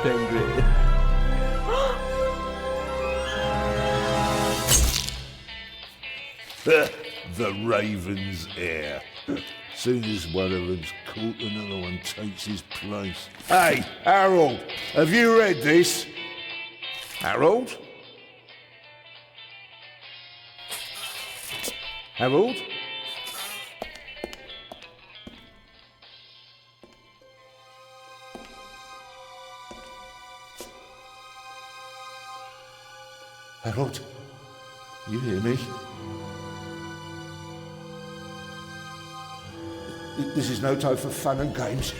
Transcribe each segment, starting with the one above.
angry. The raven's heir. Soon as one of them's caught, another one takes his place. Hey, Harold, have you read this? Harold? Harold? Harold? You hear me? This is no time for fun and games.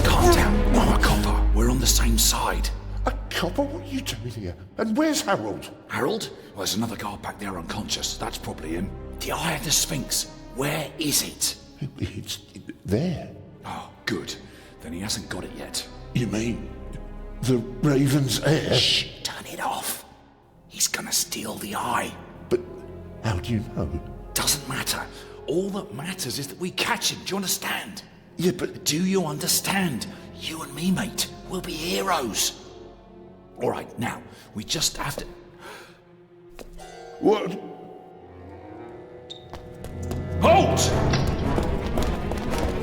Calm down. I'm a copper. We're on the same side. A copper? What are you doing here? And where's Harold? Harold? Well, there's another guard back there unconscious. That's probably him. The Eye of the Sphinx. Where is it? It's there. Oh, good. Then he hasn't got it yet. You mean the raven's heir? Shh! Turn it off. He's gonna steal the eye. But how do you know? Doesn't matter. All that matters is that we catch him. Do you understand? Yeah, but... Do you understand? You and me, mate. We'll be heroes. All right, now, we just have to... What? Halt!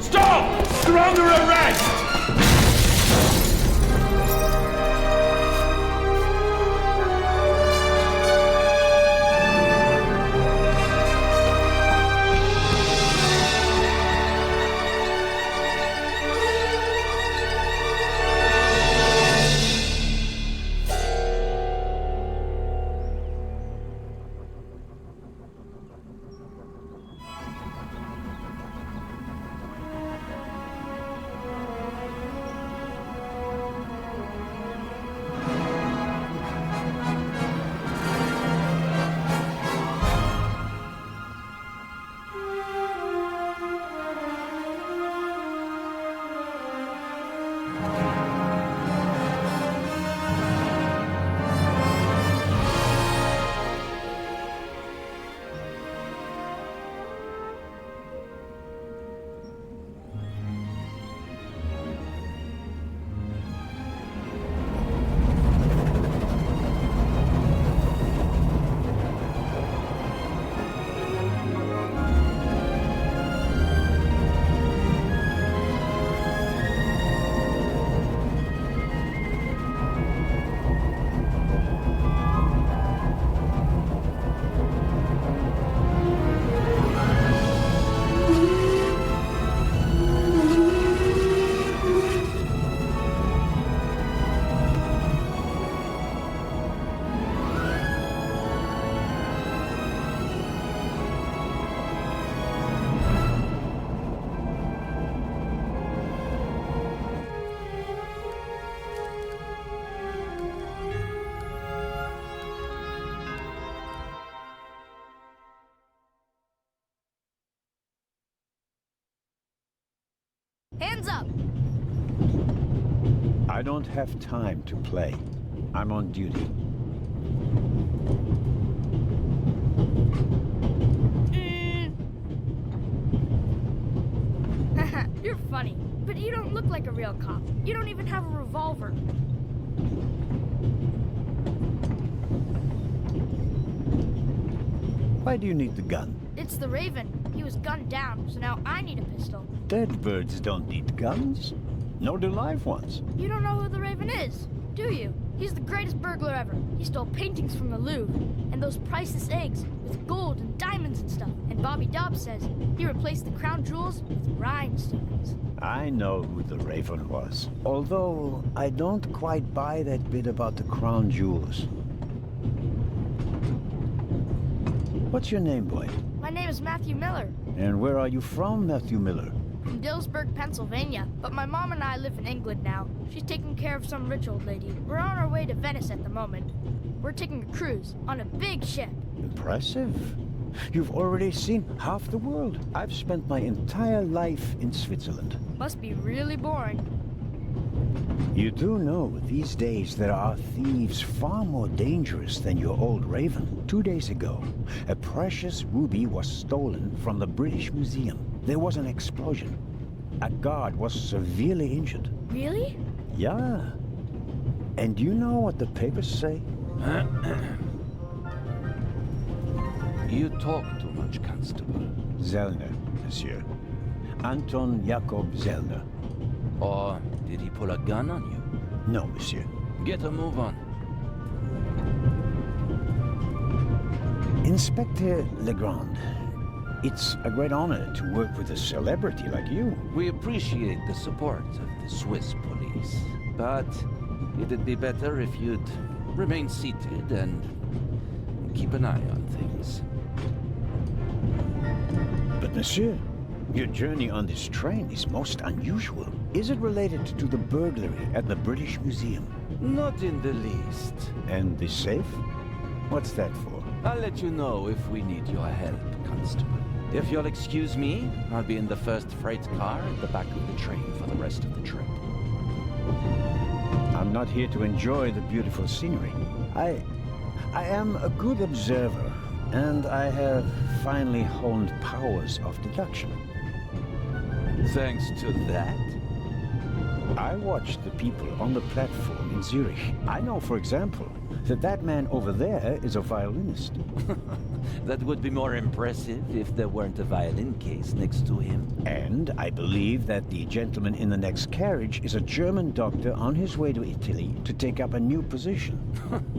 Stop! You're under arrest! Hands up! I don't have time to play. I'm on duty. You're funny, but you don't look like a real cop. You don't even have a revolver. Why do you need the gun? It's the Raven. He was gunned down, so now I need a pistol. Dead birds don't need guns, nor do live ones. You don't know who the Raven is, do you? He's the greatest burglar ever. He stole paintings from the Louvre, and those priceless eggs with gold and diamonds and stuff. And Bobby Dobbs says he replaced the crown jewels with rhinestones. I know who the Raven was, although I don't quite buy that bit about the crown jewels. What's your name, boy? My name is Matthew Miller. And where are you from, Matthew Miller? From Dillsburg, Pennsylvania. But my mom and I live in England now. She's taking care of some rich old lady. We're on our way to Venice at the moment. We're taking a cruise on a big ship. Impressive. You've already seen half the world. I've spent my entire life in Switzerland. Must be really boring. You do know these days there are thieves far more dangerous than your old Raven. 2 days ago, a precious ruby was stolen from the British Museum. There was an explosion. A guard was severely injured. Really? Yeah. And you know what the papers say? You talk too much, Constable. Zellner, monsieur. Anton Jakob Zellner. Or did he pull a gun on you? No, monsieur. Get a move on. Inspector Legrande, it's a great honor to work with a celebrity like you. We appreciate the support of the Swiss police, but it'd be better if you'd remain seated and keep an eye on things. But monsieur, your journey on this train is most unusual. Is it related to the burglary at the British Museum? Not in the least. And the safe? What's that for? I'll let you know if we need your help, Constable. If you'll excuse me, I'll be in the first freight car at the back of the train for the rest of the trip. I'm not here to enjoy the beautiful scenery. I am a good observer, and I have finally honed powers of deduction. Thanks to that? I watched the people on the platform in Zurich. I know, for example, that man over there is a violinist. That would be more impressive if there weren't a violin case next to him. And I believe that the gentleman in the next carriage is a German doctor on his way to Italy to take up a new position.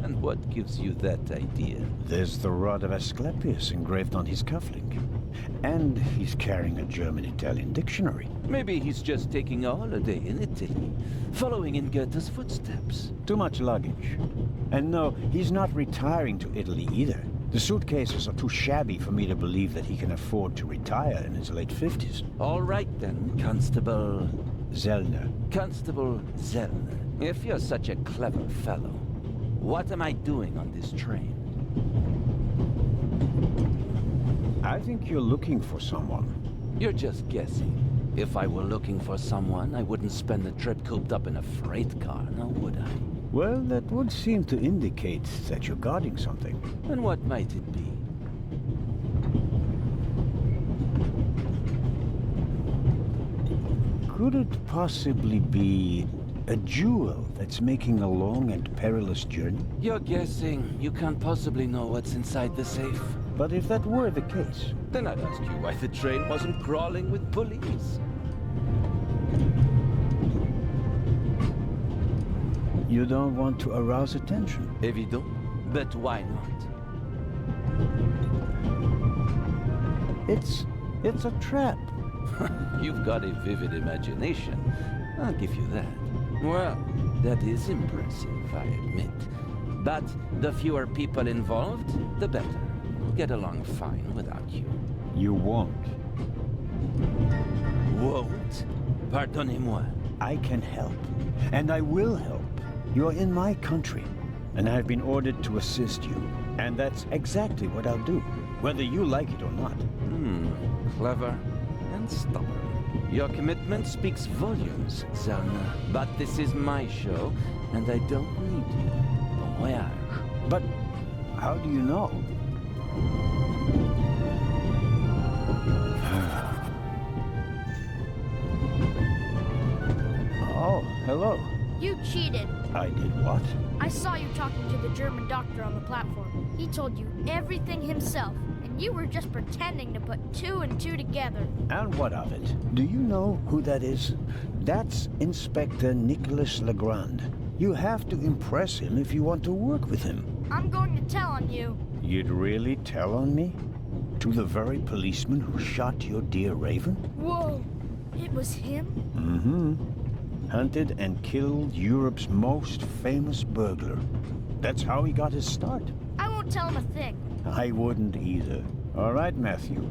And what gives you that idea? There's the rod of Asclepius engraved on his cufflink. And he's carrying a German-Italian dictionary. Maybe he's just taking a holiday in Italy, following in Goethe's footsteps. Too much luggage. And no, he's not retiring to Italy either. The suitcases are too shabby for me to believe that he can afford to retire in his late 50s. All right then, Constable... Zellner. Constable Zellner. If you're such a clever fellow, what am I doing on this train? I think you're looking for someone. You're just guessing. If I were looking for someone, I wouldn't spend the trip cooped up in a freight car, now would I? Well, that would seem to indicate that you're guarding something. And what might it be? Could it possibly be a jewel that's making a long and perilous journey? You're guessing. You can't possibly know what's inside the safe. But if that were the case... Then I'd ask you why the train wasn't crawling with police. You don't want to arouse attention? Évident. But why not? It's a trap. You've got a vivid imagination. I'll give you that. Well, that is impressive, I admit. But the fewer people involved, the better. We'll get along fine without you. You won't. Won't? Pardonnez-moi. I can help. And I will help. You're in my country, and I've been ordered to assist you. And that's exactly what I'll do, whether you like it or not. Clever and stubborn. Your commitment speaks volumes, Zellner. But this is my show, and I don't need you. Bon voyage. But how do you know? Oh, hello. You cheated. I did what? I saw you talking to the German doctor on the platform. He told you everything himself, and you were just pretending to put 2 and 2 together. And what of it? Do you know who that is? That's Inspector Nicholas Legrande. You have to impress him if you want to work with him. I'm going to tell on you. You'd really tell on me? To the very policeman who shot your dear Raven? Whoa, it was him? Mm-hmm. Hunted and killed Europe's most famous burglar. That's how he got his start. I won't tell him a thing. I wouldn't either. All right, Matthew.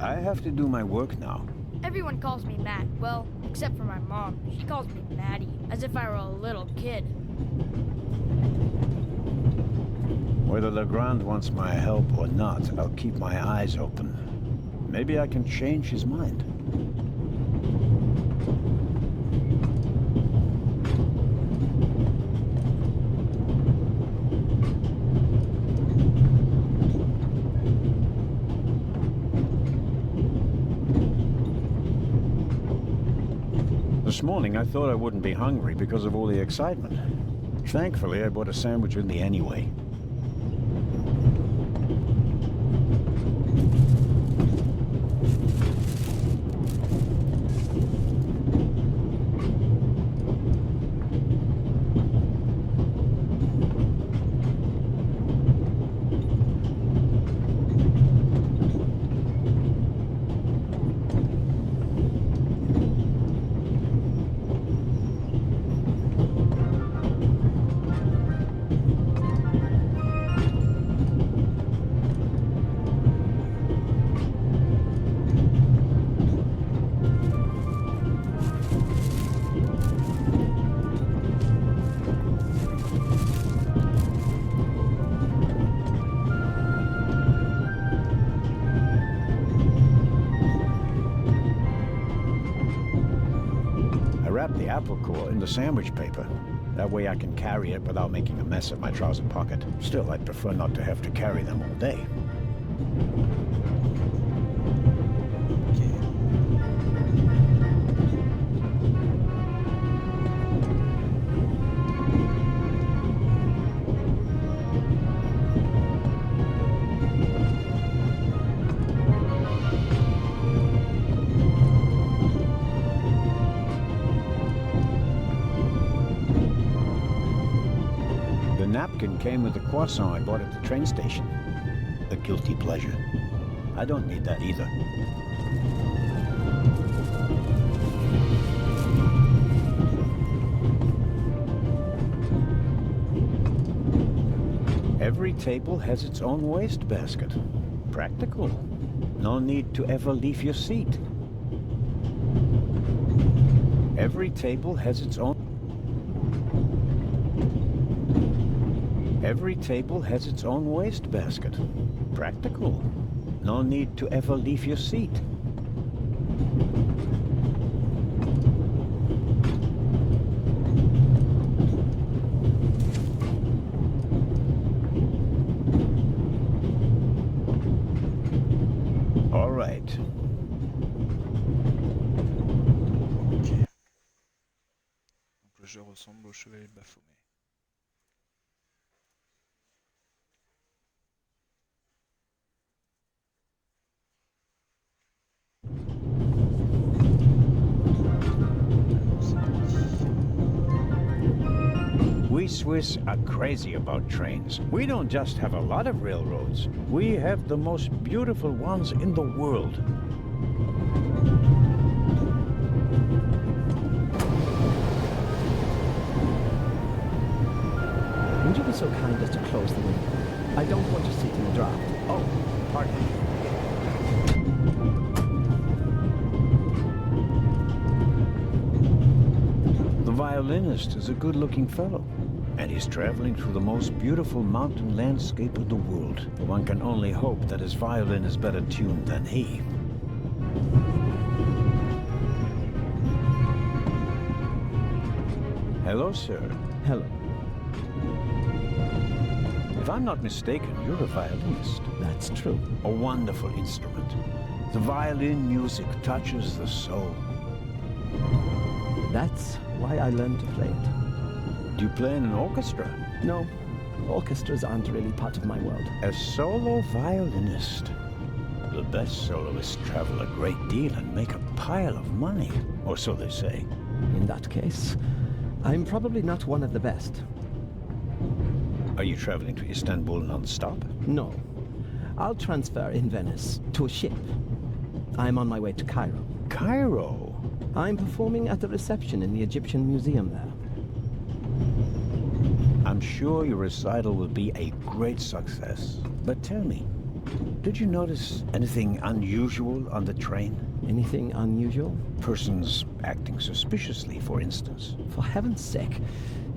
I have to do my work now. Everyone calls me Matt. Well, except for my mom. She calls me Maddie, as if I were a little kid. Whether Legrande wants my help or not, I'll keep my eyes open. Maybe I can change his mind. This morning I thought I wouldn't be hungry because of all the excitement. Thankfully, I bought a sandwich with me anyway. The apple core in the sandwich paper. That way I can carry it without making a mess of my trouser pocket. Still, I'd prefer not to have to carry them all day. Napkin came with the croissant I bought at the train station. A guilty pleasure. I don't need that either. Every table has its own wastebasket. Practical. No need to ever leave your seat. Every table has its own... Every table has its own wastebasket. Practical. No need to ever leave your seat. All right. Ok. Donc le jeu ressemble au chevalier Baphomet. We Swiss are crazy about trains. We don't just have a lot of railroads. We have the most beautiful ones in the world. Would you be so kind as to close the window? I don't want to sit in a draft. Oh, pardon me. The violinist is a good-looking fellow, and he's traveling through the most beautiful mountain landscape of the world. One can only hope that his violin is better tuned than he. Hello, sir. Hello. If I'm not mistaken, you're a violinist. That's true. A wonderful instrument. The violin music touches the soul. That's why I learned to play it. Do you play in an orchestra? No, orchestras aren't really part of my world. A solo violinist. The best soloists travel a great deal and make a pile of money, or so they say. In that case, I'm probably not one of the best. Are you traveling to Istanbul non-stop? No. I'll transfer in Venice to a ship. I'm on my way to Cairo. Cairo? I'm performing at the reception in the Egyptian Museum there. I'm sure your recital will be a great success. But tell me, did you notice anything unusual on the train? Anything unusual? Persons acting suspiciously, for instance. For heaven's sake,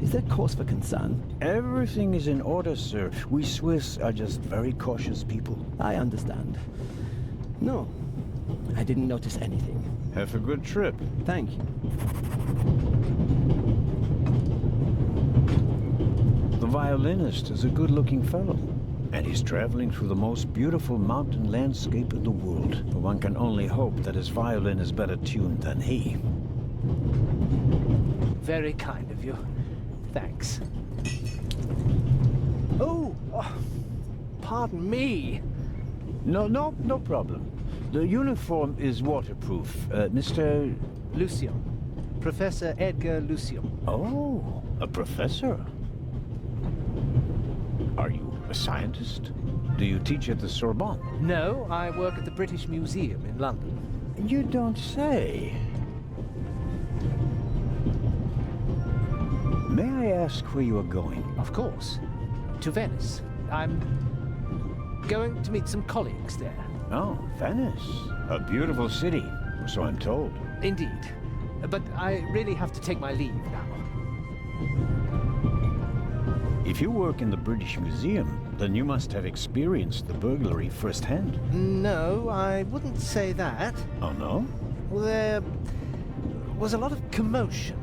is there cause for concern? Everything is in order, sir. We Swiss are just very cautious people. I understand. No, I didn't notice anything. Have a good trip. Thank you. The violinist is a good-looking fellow, and he's traveling through the most beautiful mountain landscape in the world. One can only hope that his violin is better tuned than he. Very kind of you. Thanks. Oh, pardon me. No problem. The uniform is waterproof. Mr. Lucien. Professor Edgar Lucien. Oh, a professor. Are you a scientist? Do you teach at the Sorbonne? No, I work at the British Museum in London. You don't say. May I ask where you are going? Of course. To Venice. I'm going to meet some colleagues there. Oh, Venice. A beautiful city, so I'm told. Indeed. But I really have to take my leave now. If you work in the British Museum, then you must have experienced the burglary firsthand. No, I wouldn't say that. Oh, no? Well, there was a lot of commotion,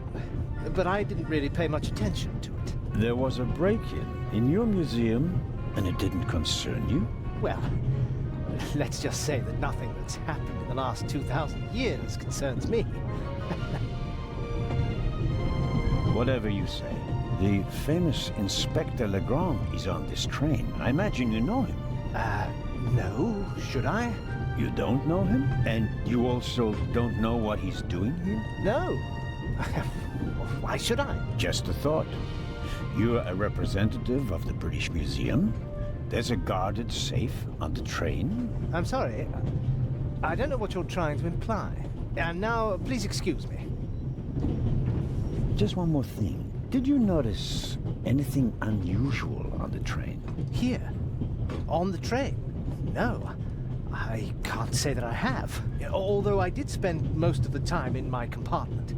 but I didn't really pay much attention to it. There was a break-in in your museum, and it didn't concern you? Well, let's just say that nothing that's happened in the last 2,000 years concerns me. Whatever you say. The famous Inspector Legrande is on this train. I imagine you know him. No. Should I? You don't know him? And you also don't know what he's doing here? No. Why should I? Just a thought. You're a representative of the British Museum. There's a guarded safe on the train. I'm sorry. I don't know what you're trying to imply. And now, please excuse me. Just one more thing. Did you notice anything unusual on the train? Here? On the train? No. I can't say that I have. Although I did spend most of the time in my compartment.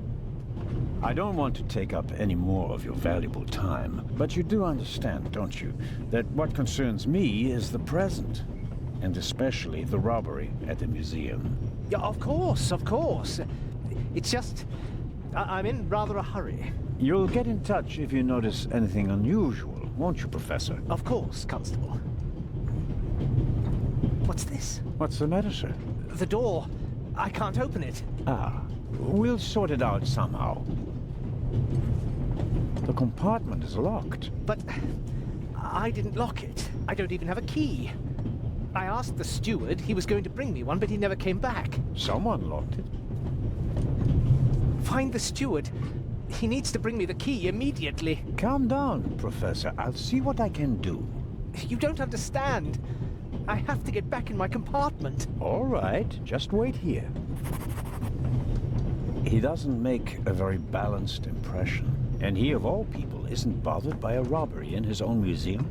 I don't want to take up any more of your valuable time, but you do understand, don't you, that what concerns me is the present, and especially the robbery at the museum. Yeah, of course, of course. It's just, I'm in rather a hurry. You'll get in touch if you notice anything unusual, won't you, Professor? Of course, Constable. What's this? What's the matter, sir? The door. I can't open it. Ah, we'll sort it out somehow. The compartment is locked. But I didn't lock it. I don't even have a key. I asked the steward. He was going to bring me one, but he never came back. Someone locked it. Find the steward. He needs to bring me the key immediately. Calm down, Professor. I'll see what I can do. You don't understand. I have to get back in my compartment. All right, just wait here. He doesn't make a very balanced impression. And he, of all people, isn't bothered by a robbery in his own museum.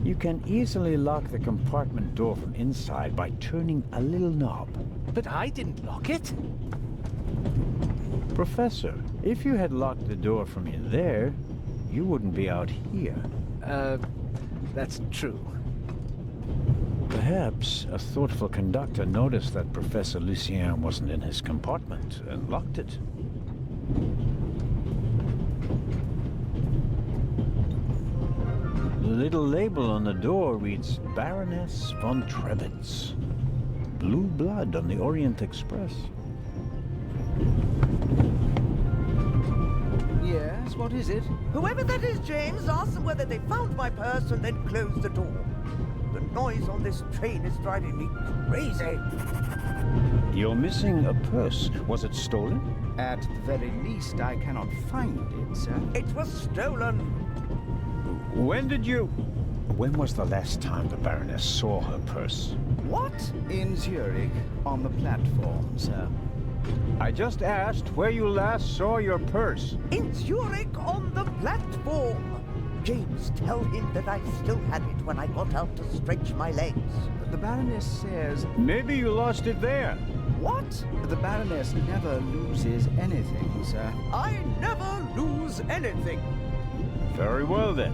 You can easily lock the compartment door from inside by turning a little knob. But I didn't lock it. Professor, if you had locked the door from in there, you wouldn't be out here. That's true. Perhaps a thoughtful conductor noticed that Professor Lucien wasn't in his compartment and locked it. The little label on the door reads Baroness von Trebitz. Blue blood on the Orient Express. Yes, what is it? Whoever that is, James, ask them whether they found my purse and then close the door. The noise on this train is driving me crazy. You're missing a purse. Was it stolen? At the very least, I cannot find it, sir. It was stolen. When was the last time the Baroness saw her purse? What? In Zurich, on the platform, sir. I just asked where you last saw your purse. In Zurich on the platform. James, tell him that I still had it when I got out to stretch my legs. The Baroness says... Maybe you lost it there. What? The Baroness never loses anything, sir. I never lose anything. Very well then.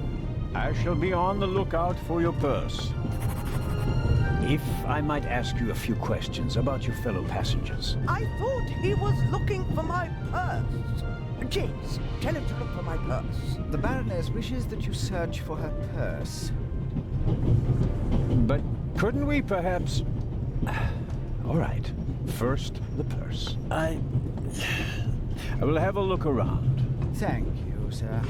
I shall be on the lookout for your purse. If I might ask you a few questions about your fellow passengers. I thought he was looking for my purse. James, tell him to look for my purse. The Baroness wishes that you search for her purse. Couldn't we perhaps... All right. First, the purse. I will have a look around. Thank you, sir.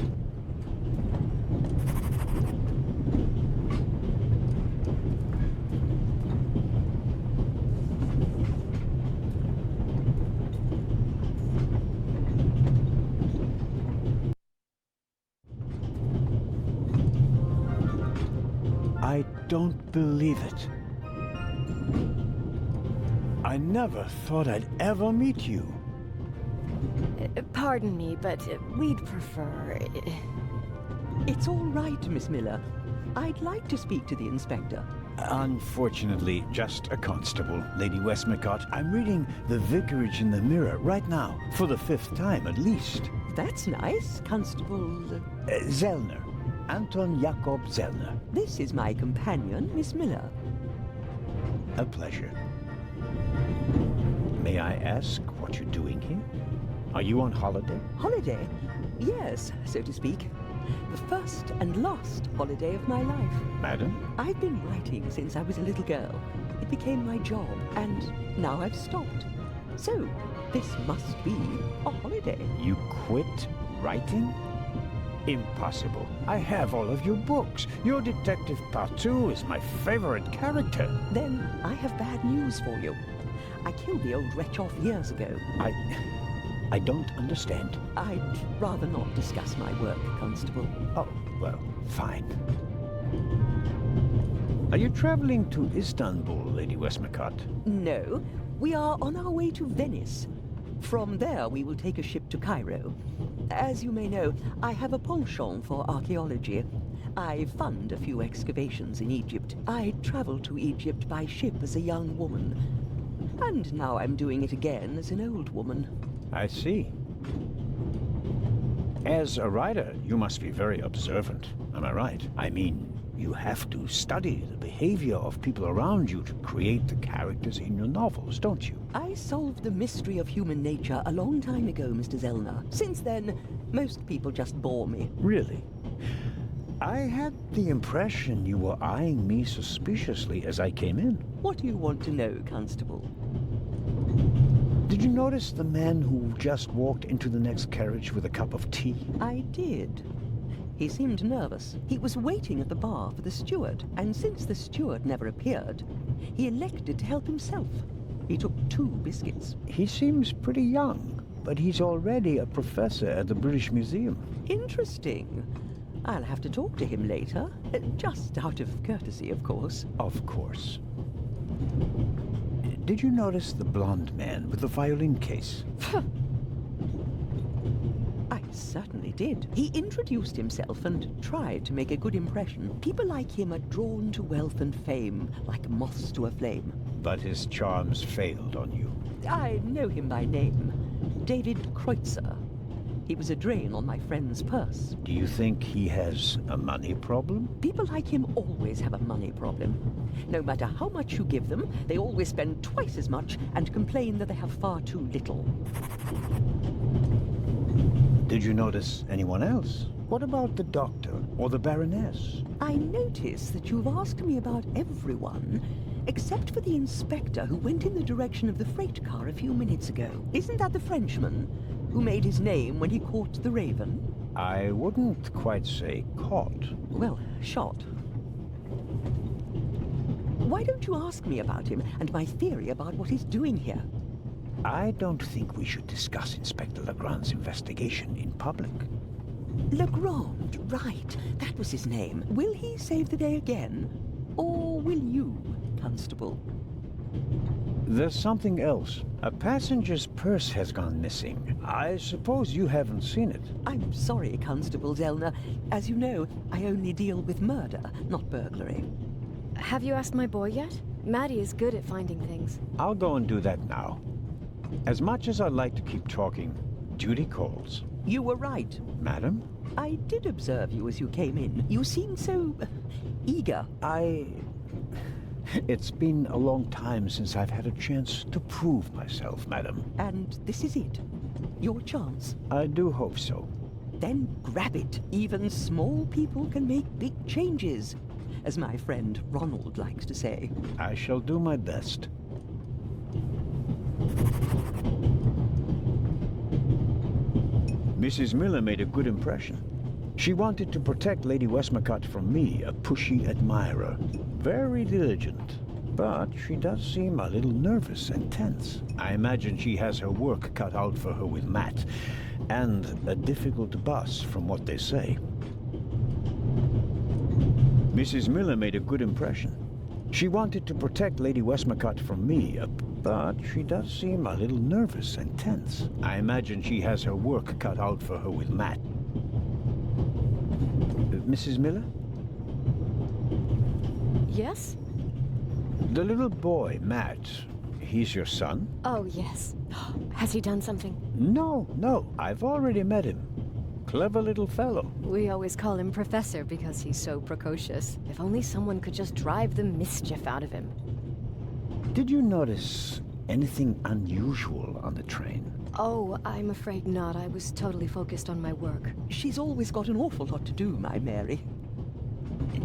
I don't believe it. I never thought I'd ever meet you. Pardon me, but we'd prefer... It's all right, Miss Miller. I'd like to speak to the inspector. Unfortunately, just a constable, Lady Westmacott. I'm reading The Vicarage in the Mirror right now, for the 5th time at least. That's nice, Constable... Zellner. Anton Jakob Zellner. This is my companion, Miss Miller. A pleasure. May I ask what you're doing here? Are you on holiday? Holiday? Yes, so to speak. The first and last holiday of my life. Madam? I've been writing since I was a little girl. It became my job, and now I've stopped. So, this must be a holiday. You quit writing? Impossible. I have all of your books. Your Detective Partout is my favorite character. Then I have bad news for you. I killed the old wretch off years ago. I don't understand. I'd rather not discuss my work, Constable. Oh, well, fine. Are you traveling to Istanbul, Lady Westmacott? No, we are on our way to Venice. From there, we will take a ship to Cairo. As you may know, I have a penchant for archaeology. I fund a few excavations in Egypt. I traveled to Egypt by ship as a young woman. And now I'm doing it again as an old woman. I see. As a writer, you must be very observant. Am I right? I mean, you have to study the behavior of people around you to create the characters in your novels, don't you? I solved the mystery of human nature a long time ago, Mr. Zellner. Since then, most people just bore me. Really? I had the impression you were eyeing me suspiciously as I came in. What do you want to know, Constable? Did you notice the man who just walked into the next carriage with a cup of tea? I did. He seemed nervous. He was waiting at the bar for the steward, and since the steward never appeared, he elected to help himself. He took 2 biscuits. He seems pretty young, but he's already a professor at the British Museum. Interesting. I'll have to talk to him later. Just out of courtesy, of course. Of course. Did you notice the blonde man with the violin case? I certainly did. He introduced himself and tried to make a good impression. People like him are drawn to wealth and fame, like moths to a flame. But his charms failed on you. I know him by name. David Kreutzer. He was a drain on my friend's purse. Do you think he has a money problem? People like him always have a money problem. No matter how much you give them, they always spend twice as much and complain that they have far too little. Did you notice anyone else? What about the doctor or the Baroness? I notice that you've asked me about everyone, except for the inspector who went in the direction of the freight car a few minutes ago. Isn't that the Frenchman who made his name when he caught the raven? I wouldn't quite say caught. Well, shot. Why don't you ask me about him and my theory about what he's doing here? I don't think we should discuss Inspector Legrande's investigation in public. Legrande, right. That was his name. Will he save the day again? Or will you, Constable? There's something else. A passenger's purse has gone missing. I suppose you haven't seen it. I'm sorry, Constable Zellner. As you know, I only deal with murder, not burglary. Have you asked my boy yet? Maddie is good at finding things. I'll go and do that now. As much as I'd like to keep talking, duty calls. You were right. Madam? I did observe you as you came in. You seemed so... eager. It's been a long time since I've had a chance to prove myself, madam. And this is it? Your chance? I do hope so. Then grab it. Even small people can make big changes. as my friend Ronald likes to say. I shall do my best. Mrs. Miller made a good impression. She wanted to protect Lady Westmacott from me, a pushy admirer. Very diligent. But she does seem a little nervous and tense. I imagine she has her work cut out for her with Matt, and a difficult boss from what they say. Mrs. Miller made a good impression. She wanted to protect Lady Westmacott from me, but she does seem a little nervous and tense. I imagine she has her work cut out for her with Matt. Mrs. Miller? Yes? The little boy, Matt, he's your son? Oh, yes. Has he done something? No. I've already met him. Clever little fellow. We always call him Professor because he's so precocious. If only someone could just drive the mischief out of him. Did you notice anything unusual on the train? Oh, I'm afraid not. I was totally focused on my work. She's always got an awful lot to do, my Mary.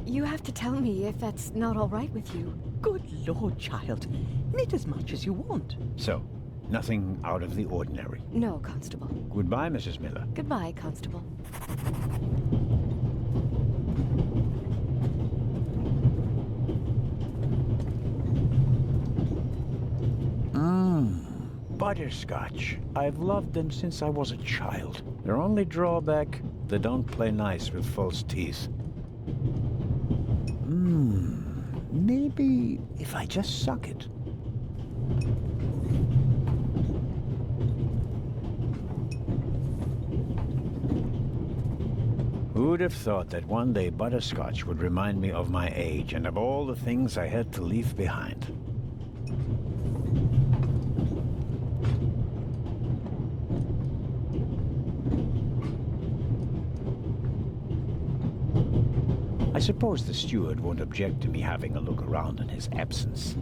You have to tell me if that's not all right with you. Good Lord, child. Knit as much as you want. So, nothing out of the ordinary? No, Constable. Goodbye, Mrs. Miller. Goodbye, Constable. Butterscotch. I've loved them since I was a child. Their only drawback, they don't play nice with false teeth. Maybe if I just suck it. Who'd have thought that one day butterscotch would remind me of my age and of all the things I had to leave behind? I suppose the steward won't object to me having a look around in his absence.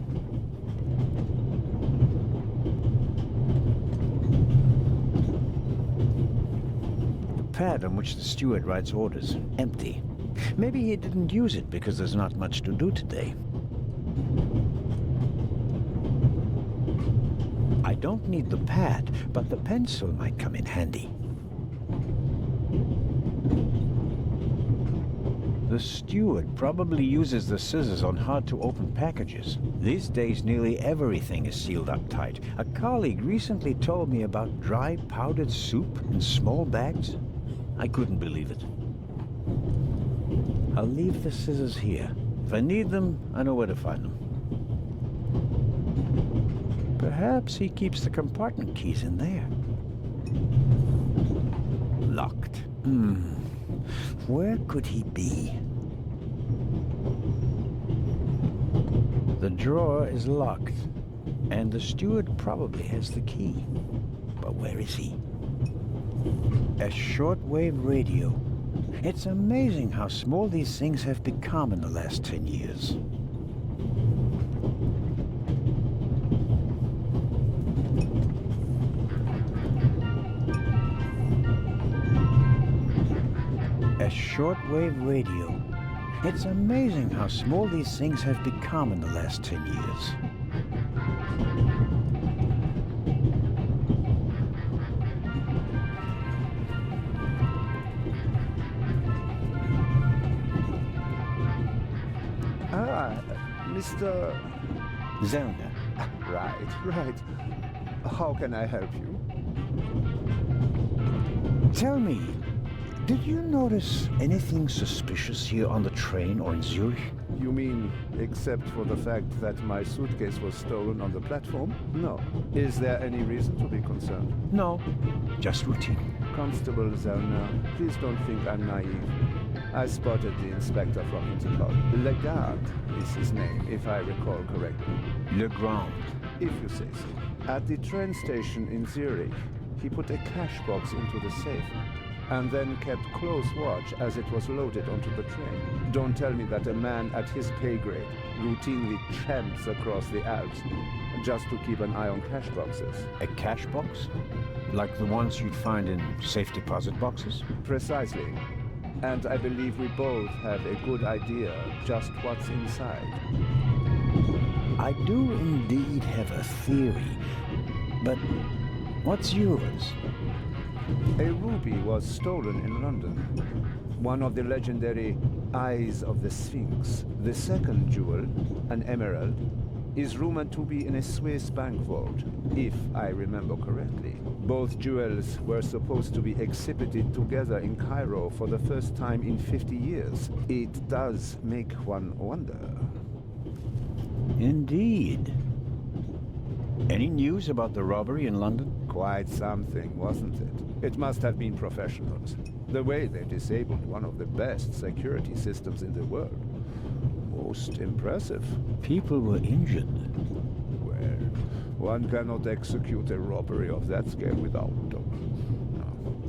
The pad on which the steward writes orders, empty. Maybe he didn't use it because there's not much to do today. I don't need the pad, but the pencil might come in handy. The steward probably uses the scissors on hard-to-open packages. These days, nearly everything is sealed up tight. A colleague recently told me about dry powdered soup in small bags. I couldn't believe it. I'll leave the scissors here. If I need them, I know where to find them. Perhaps he keeps the compartment keys in there. Locked. Where could he be? The drawer is locked, and the steward probably has the key. But where is he? A shortwave radio. It's amazing how small these things have become in the last 10 years. A shortwave radio. It's amazing how small these things have become in the last 10 years. Mr. Zellner. Right. How can I help you? Tell me, did you notice anything suspicious here on the train or in Zurich? You mean, except for the fact that my suitcase was stolen on the platform? No. Is there any reason to be concerned? No, just routine. Constable Zellner, please don't think I'm naive. I spotted the inspector from Interpol. Legrande is his name, if I recall correctly. Legrande. If you say so. At the train station in Zurich, he put a cash box into the safe, and then kept close watch as it was loaded onto the train. Don't tell me that a man at his pay grade routinely tramps across the Alps just to keep an eye on cash boxes. A cash box? Like the ones you'd find in safe deposit boxes? Precisely. And I believe we both have a good idea just what's inside. I do indeed have a theory, but what's yours? A ruby was stolen in London. One of the legendary Eyes of the Sphinx. The second jewel, an emerald, is rumored to be in a Swiss bank vault, if I remember correctly. Both jewels were supposed to be exhibited together in Cairo for the first time in 50 years. It does make one wonder. Indeed. Any news about the robbery in London? Quite something, wasn't it? It must have been professionals. The way they disabled one of the best security systems in the world. Most impressive. People were injured. Well, one cannot execute a robbery of that scale without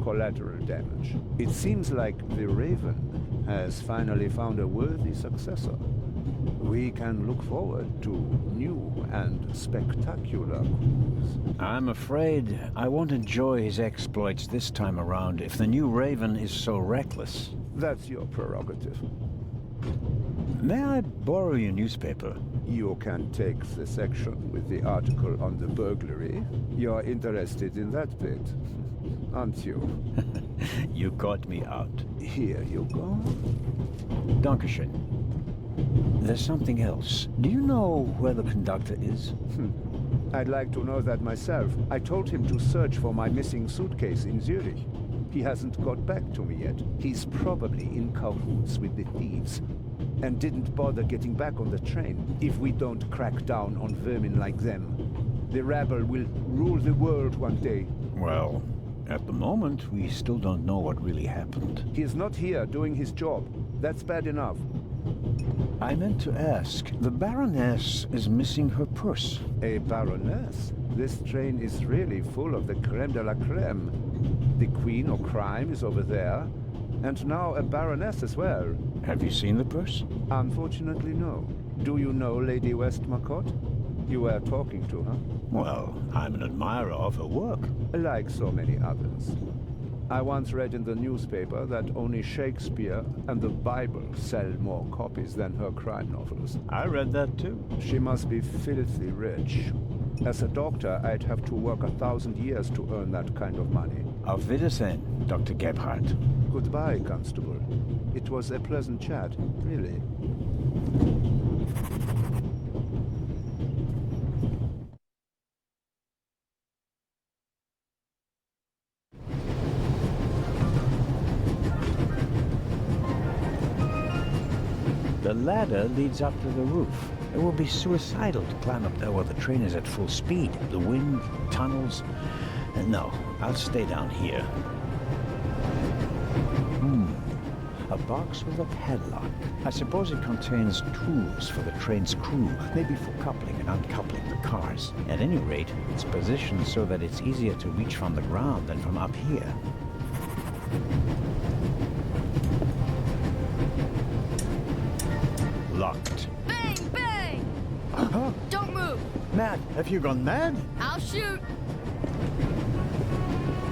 collateral damage. It seems like the Raven has finally found a worthy successor. We can look forward to new and spectacular coups. I'm afraid I won't enjoy his exploits this time around if the new Raven is so reckless. That's your prerogative. May I borrow your newspaper? You can take the section with the article on the burglary. You're interested in that bit, aren't you? You caught me out. Here you go. Dankeschön. There's something else. Do you know where the conductor is? I'd like to know that myself. I told him to search for my missing suitcase in Zurich. He hasn't got back to me yet. He's probably in cahoots with the thieves. And didn't bother getting back on the train. If we don't crack down on vermin like them, the rabble will rule the world one day. Well, at the moment, we still don't know what really happened. He's not here doing his job. That's bad enough. I meant to ask, the Baroness is missing her purse. A Baroness? This train is really full of the creme de la creme. The Queen of Crime is over there, and now a Baroness as well. Have you seen the purse? Unfortunately, no. Do you know Lady Westmacott? You were talking to her. Well, I'm an admirer of her work. Like so many others. I once read in the newspaper that only Shakespeare and the Bible sell more copies than her crime novels. I read that too. She must be filthy rich. As a doctor, I'd have to work 1,000 years to earn that kind of money. Auf Wiedersehen, Dr. Gebhardt. Goodbye, Constable. It was a pleasant chat, really. The ladder leads up to the roof. It will be suicidal to climb up there while the train is at full speed. The wind, tunnels... No, I'll stay down here. A box with a padlock. I suppose it contains tools for the train's crew, maybe for coupling and uncoupling the cars. At any rate, it's positioned so that it's easier to reach from the ground than from up here. Locked. Bang, bang! Don't move! Matt, have you gone mad? I'll shoot!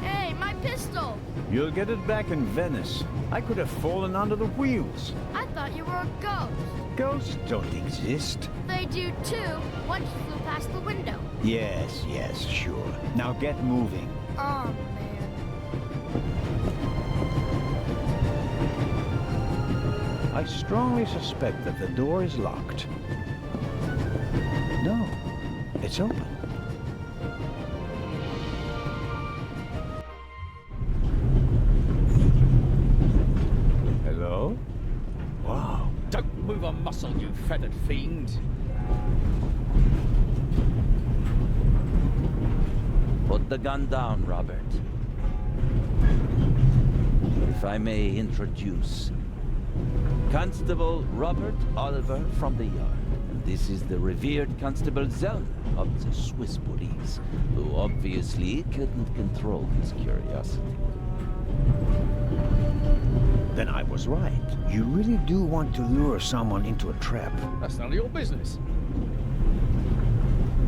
Hey, my pistol! You'll get it back in Venice. I could have fallen under the wheels. I thought you were a ghost. Ghosts don't exist. They do too. Once you flew past the window. Yes, sure. Now get moving. Oh, man. I strongly suspect that the door is locked. No, it's open. Hello? Wow. Don't move a muscle, you feathered fiend. Put the gun down, Robert. If I may introduce Constable Robert Oliver from the yard. And this is the revered Constable Zellner of the Swiss police, who obviously couldn't control his curiosity. Then I was right. You really do want to lure someone into a trap. That's none of your business.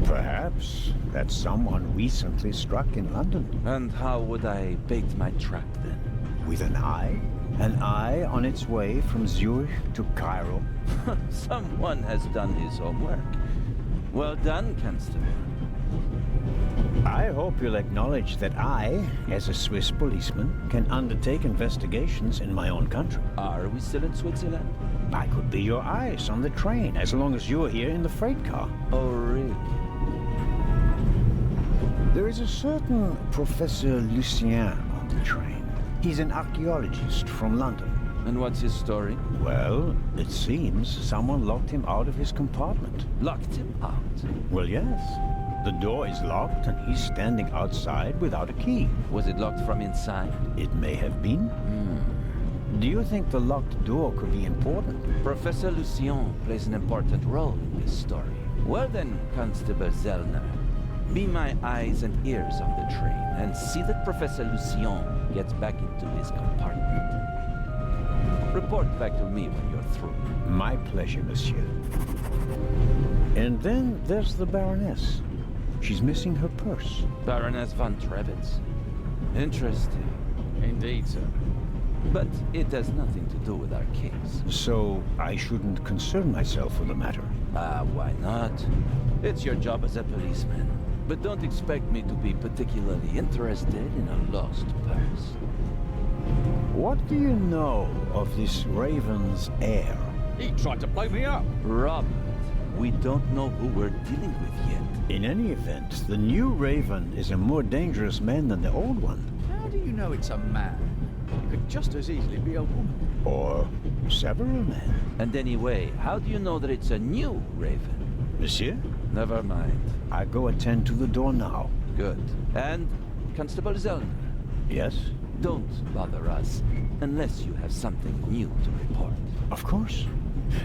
Perhaps that someone recently struck in London. And how would I bait my trap then? With an eye? An eye on its way from Zurich to Cairo. Someone has done his homework. Well done, Constable. I hope you'll acknowledge that I, as a Swiss policeman, can undertake investigations in my own country. Are we still in Switzerland? I could be your eyes on the train, as long as you're here in the freight car. Oh, really? There is a certain Professor Lucien on the train. He's an archaeologist from London. And what's his story? Well, it seems someone locked him out of his compartment. Locked him out? Well, yes. The door is locked and he's standing outside without a key. Was it locked from inside? It may have been. Do you think the locked door could be important? Professor Lucien plays an important role in this story. Well then, Constable Zellner, be my eyes and ears on the train and see that Professor Lucien gets back into his compartment. Report back to me when you're through. My pleasure, monsieur. And then there's the Baroness. She's missing her purse. Baroness von Trebitz. Interesting. Indeed, sir. But it has nothing to do with our case. So I shouldn't concern myself with the matter? Why not? It's your job as a policeman. But don't expect me to be particularly interested in a lost purse. What do you know of this Raven's heir? He tried to blow me up. Robert, we don't know who we're dealing with yet. In any event, the new Raven is a more dangerous man than the old one. How do you know it's a man? It could just as easily be a woman. Or several men. And anyway, how do you know that it's a new Raven? Monsieur? Never mind. I go attend to the door now. Good. And, Constable Zellner? Yes? Don't bother us, unless you have something new to report. Of course.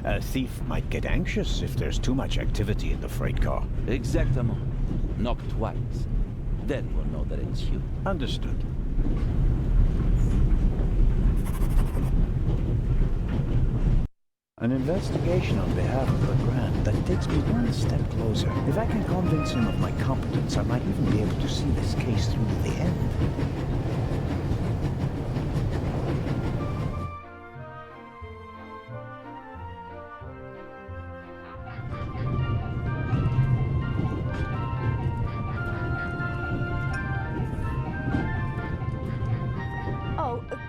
A thief might get anxious if there's too much activity in the freight car. Exactement. Knock twice. Then we'll know that it's you. Understood. An investigation on behalf of Legrande that takes me one step closer. If I can convince him of my competence, I might even be able to see this case through to the end.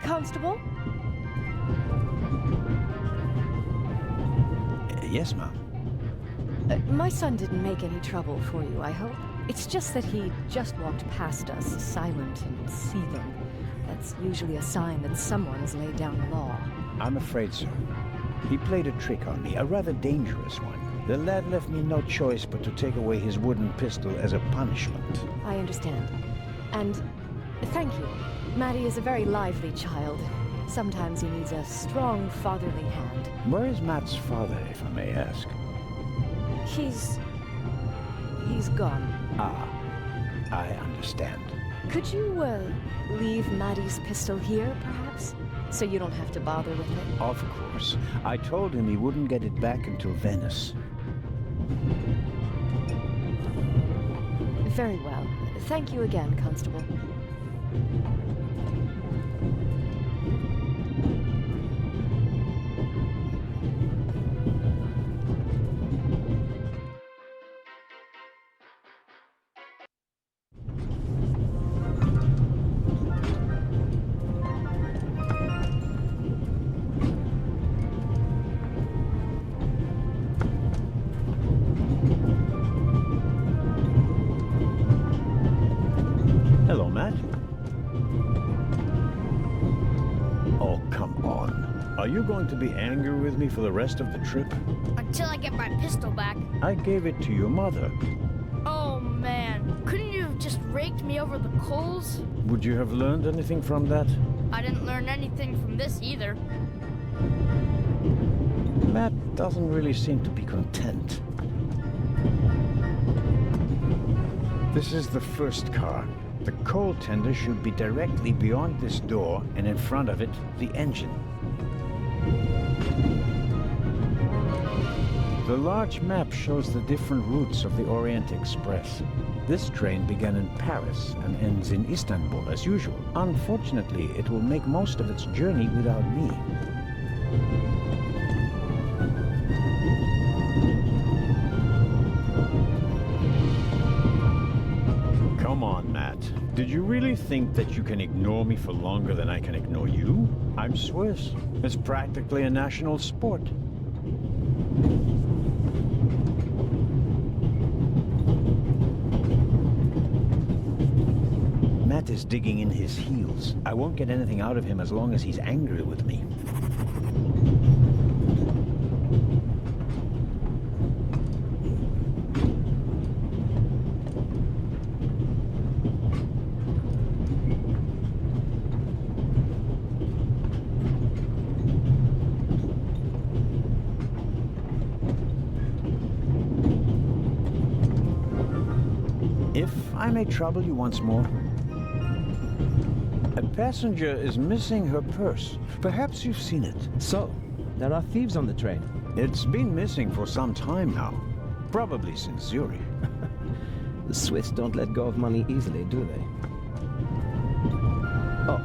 Constable? Yes, ma'am. My son didn't make any trouble for you, I hope. It's just that he just walked past us, silent and seething. That's usually a sign that someone's laid down the law. I'm afraid so. He played a trick on me, a rather dangerous one. The lad left me no choice but to take away his wooden pistol as a punishment. I understand. And thank you. Maddie is a very lively child. Sometimes he needs a strong fatherly hand. Where is Matt's father, if I may ask? He's gone. Ah, I understand. Could you, leave Maddie's pistol here, perhaps? So you don't have to bother with it? Of course. I told him he wouldn't get it back until Venice. Very well. Thank you again, Constable. Hello, Matt. Oh, come on. Are you going to be angry with me for the rest of the trip? Until I get my pistol back. I gave it to your mother. Oh, man. Couldn't you have just raked me over the coals? Would you have learned anything from that? I didn't learn anything from this either. Matt doesn't really seem to be content. This is the first car. The coal tender should be directly beyond this door, and in front of it, the engine. The large map shows the different routes of the Orient Express. This train began in Paris and ends in Istanbul as usual. Unfortunately, it will make most of its journey without me. Come on, Matt. Did you really think that you can ignore me for longer than I can ignore you? I'm Swiss. It's practically a national sport. Matt is digging in his heels. I won't get anything out of him as long as he's angry with me. If I may trouble you once more. A passenger is missing her purse. Perhaps you've seen it. So, there are thieves on the train. It's been missing for some time now. Probably since Zurich. The Swiss don't let go of money easily, do they? Oh,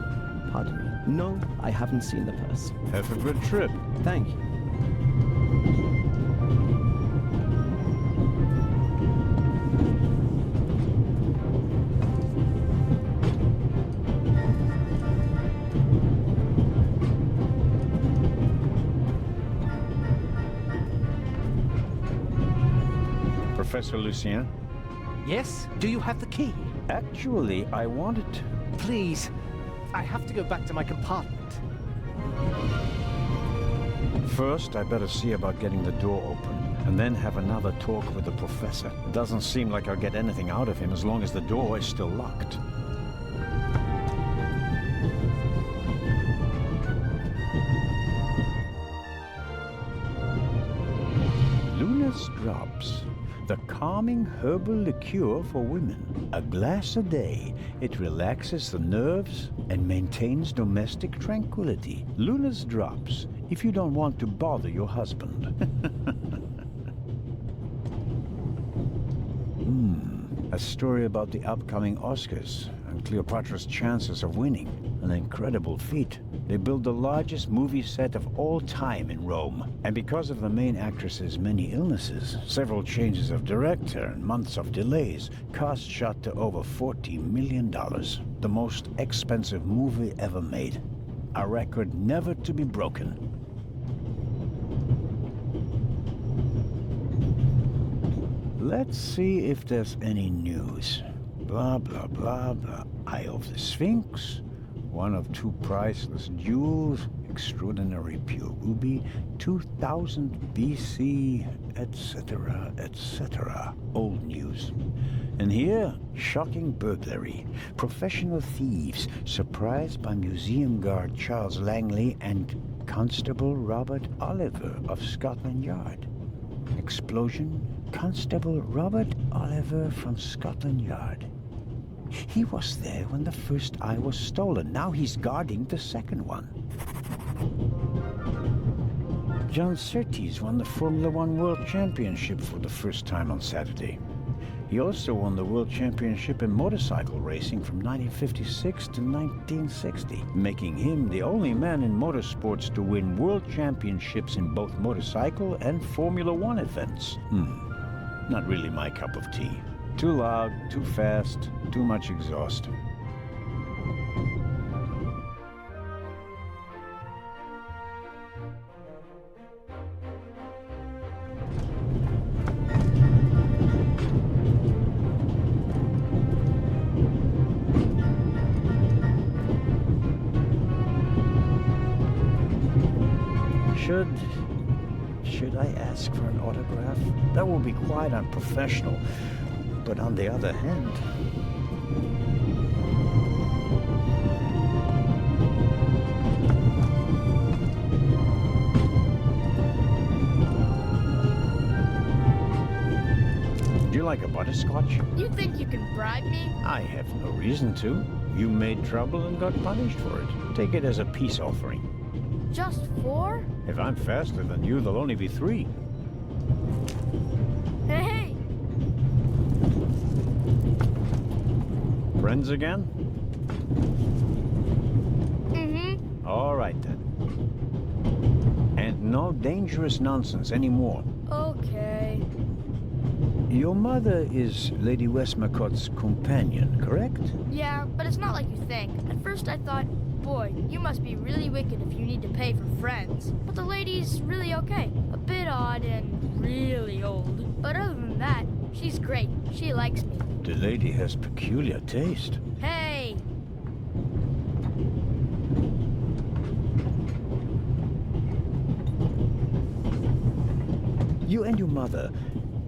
pardon me. No, I haven't seen the purse. Have a good trip. Thank you. Professor Lucien? Yes? Do you have the key? Actually, I wanted to. Please. I have to go back to my compartment. First, I better see about getting the door open, and then have another talk with the professor. It doesn't seem like I'll get anything out of him as long as the door is still locked. Luna's Drops. The calming herbal liqueur for women. A glass a day. It relaxes the nerves and maintains domestic tranquility. Luna's Drops, if you don't want to bother your husband. A story about the upcoming Oscars and Cleopatra's chances of winning. An incredible feat. They built the largest movie set of all time in Rome. And because of the main actress's many illnesses, several changes of director and months of delays, cost shot to over $40 million. The most expensive movie ever made. A record never to be broken. Let's see if there's any news. Blah, blah, blah, blah. Eye of the Sphinx. One of two priceless jewels, extraordinary pure ruby, 2000 BC, etc., etc. Old news. And here, shocking burglary. Professional thieves surprised by museum guard Charles Langley and Constable Robert Oliver of Scotland Yard. Explosion, Constable Robert Oliver from Scotland Yard. He was there when the first eye was stolen. Now he's guarding the second one. John Surtees won the Formula One World Championship for the first time on Saturday. He also won the World Championship in motorcycle racing from 1956 to 1960, making him the only man in motorsports to win World Championships in both motorcycle and Formula One events. Not really my cup of tea. Too loud, too fast, too much exhaust. Should I ask for an autograph? That would be quite unprofessional. But on the other hand... Do you like a butterscotch? You think you can bribe me? I have no reason to. You made trouble and got punished for it. Take it as a peace offering. Just 4? If I'm faster than you, there'll only be 3. Hey! Friends again? Mm-hmm. All right, then. And no dangerous nonsense anymore. Okay. Your mother is Lady Westmacott's companion, correct? Yeah, but it's not like you think. At first I thought, boy, you must be really wicked if you need to pay for friends. But the lady's really okay. A bit odd and really old. But other than that, she's great. She likes me. The lady has peculiar taste. Hey! You and your mother,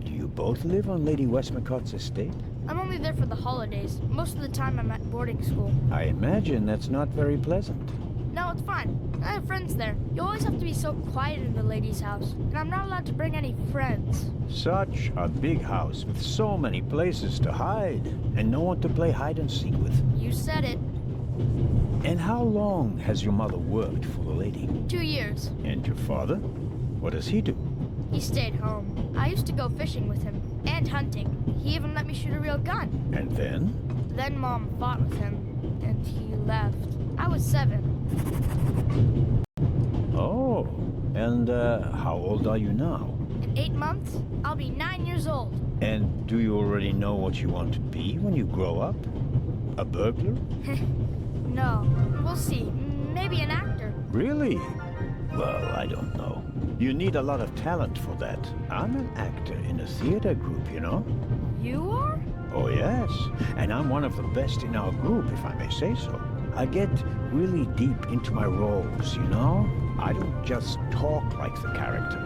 do you both live on Lady Westmacott's estate? I'm only there for the holidays. Most of the time I'm at boarding school. I imagine that's not very pleasant. No, it's fine. I have friends there. You always have to be so quiet in the lady's house. And I'm not allowed to bring any friends. Such a big house with so many places to hide and no one to play hide and seek with. You said it. And how long has your mother worked for the lady? 2 years. And your father? What does he do? He stayed home. I used to go fishing with him. And hunting. He even let me shoot a real gun. And then? Then Mom fought with him. And he left. I was 7. Oh. And how old are you now? In 8 months, I'll be 9 years old. And do you already know what you want to be when you grow up? A burglar? No. We'll see. Maybe an actor. Really? Well, I don't know. You need a lot of talent for that. I'm an actor in a theater group, you know? You are? Oh, yes. And I'm one of the best in our group, if I may say so. I get really deep into my roles, you know? I don't just talk like the character.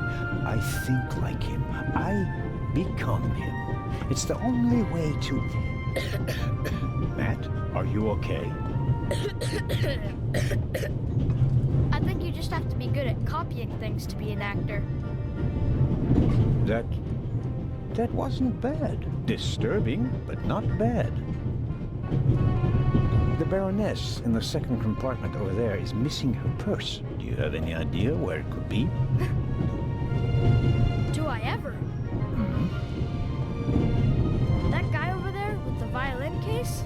I think like him. I become him. It's the only way to... Matt, are you okay? I think you just have to be good at copying things to be an actor. That wasn't bad. Disturbing, but not bad. The Baroness in the second compartment over there is missing her purse. Do you have any idea where it could be? Do I ever? That guy over there with the violin case?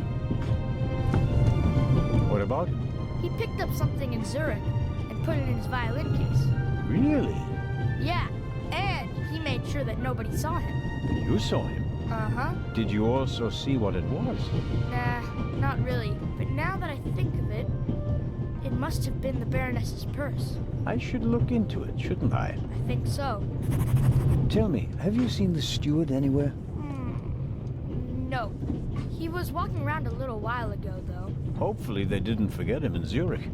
What about him? He picked up something in Zurich and put it in his violin case. Really? Yeah, and he made sure that nobody saw him. You saw him? Uh-huh. Did you also see what it was? Nah, not really. But now that I think of it, it must have been the Baroness's purse. I should look into it, shouldn't I? I think so. Tell me, have you seen the steward anywhere? No. He was walking around a little while ago, though. Hopefully they didn't forget him in Zurich.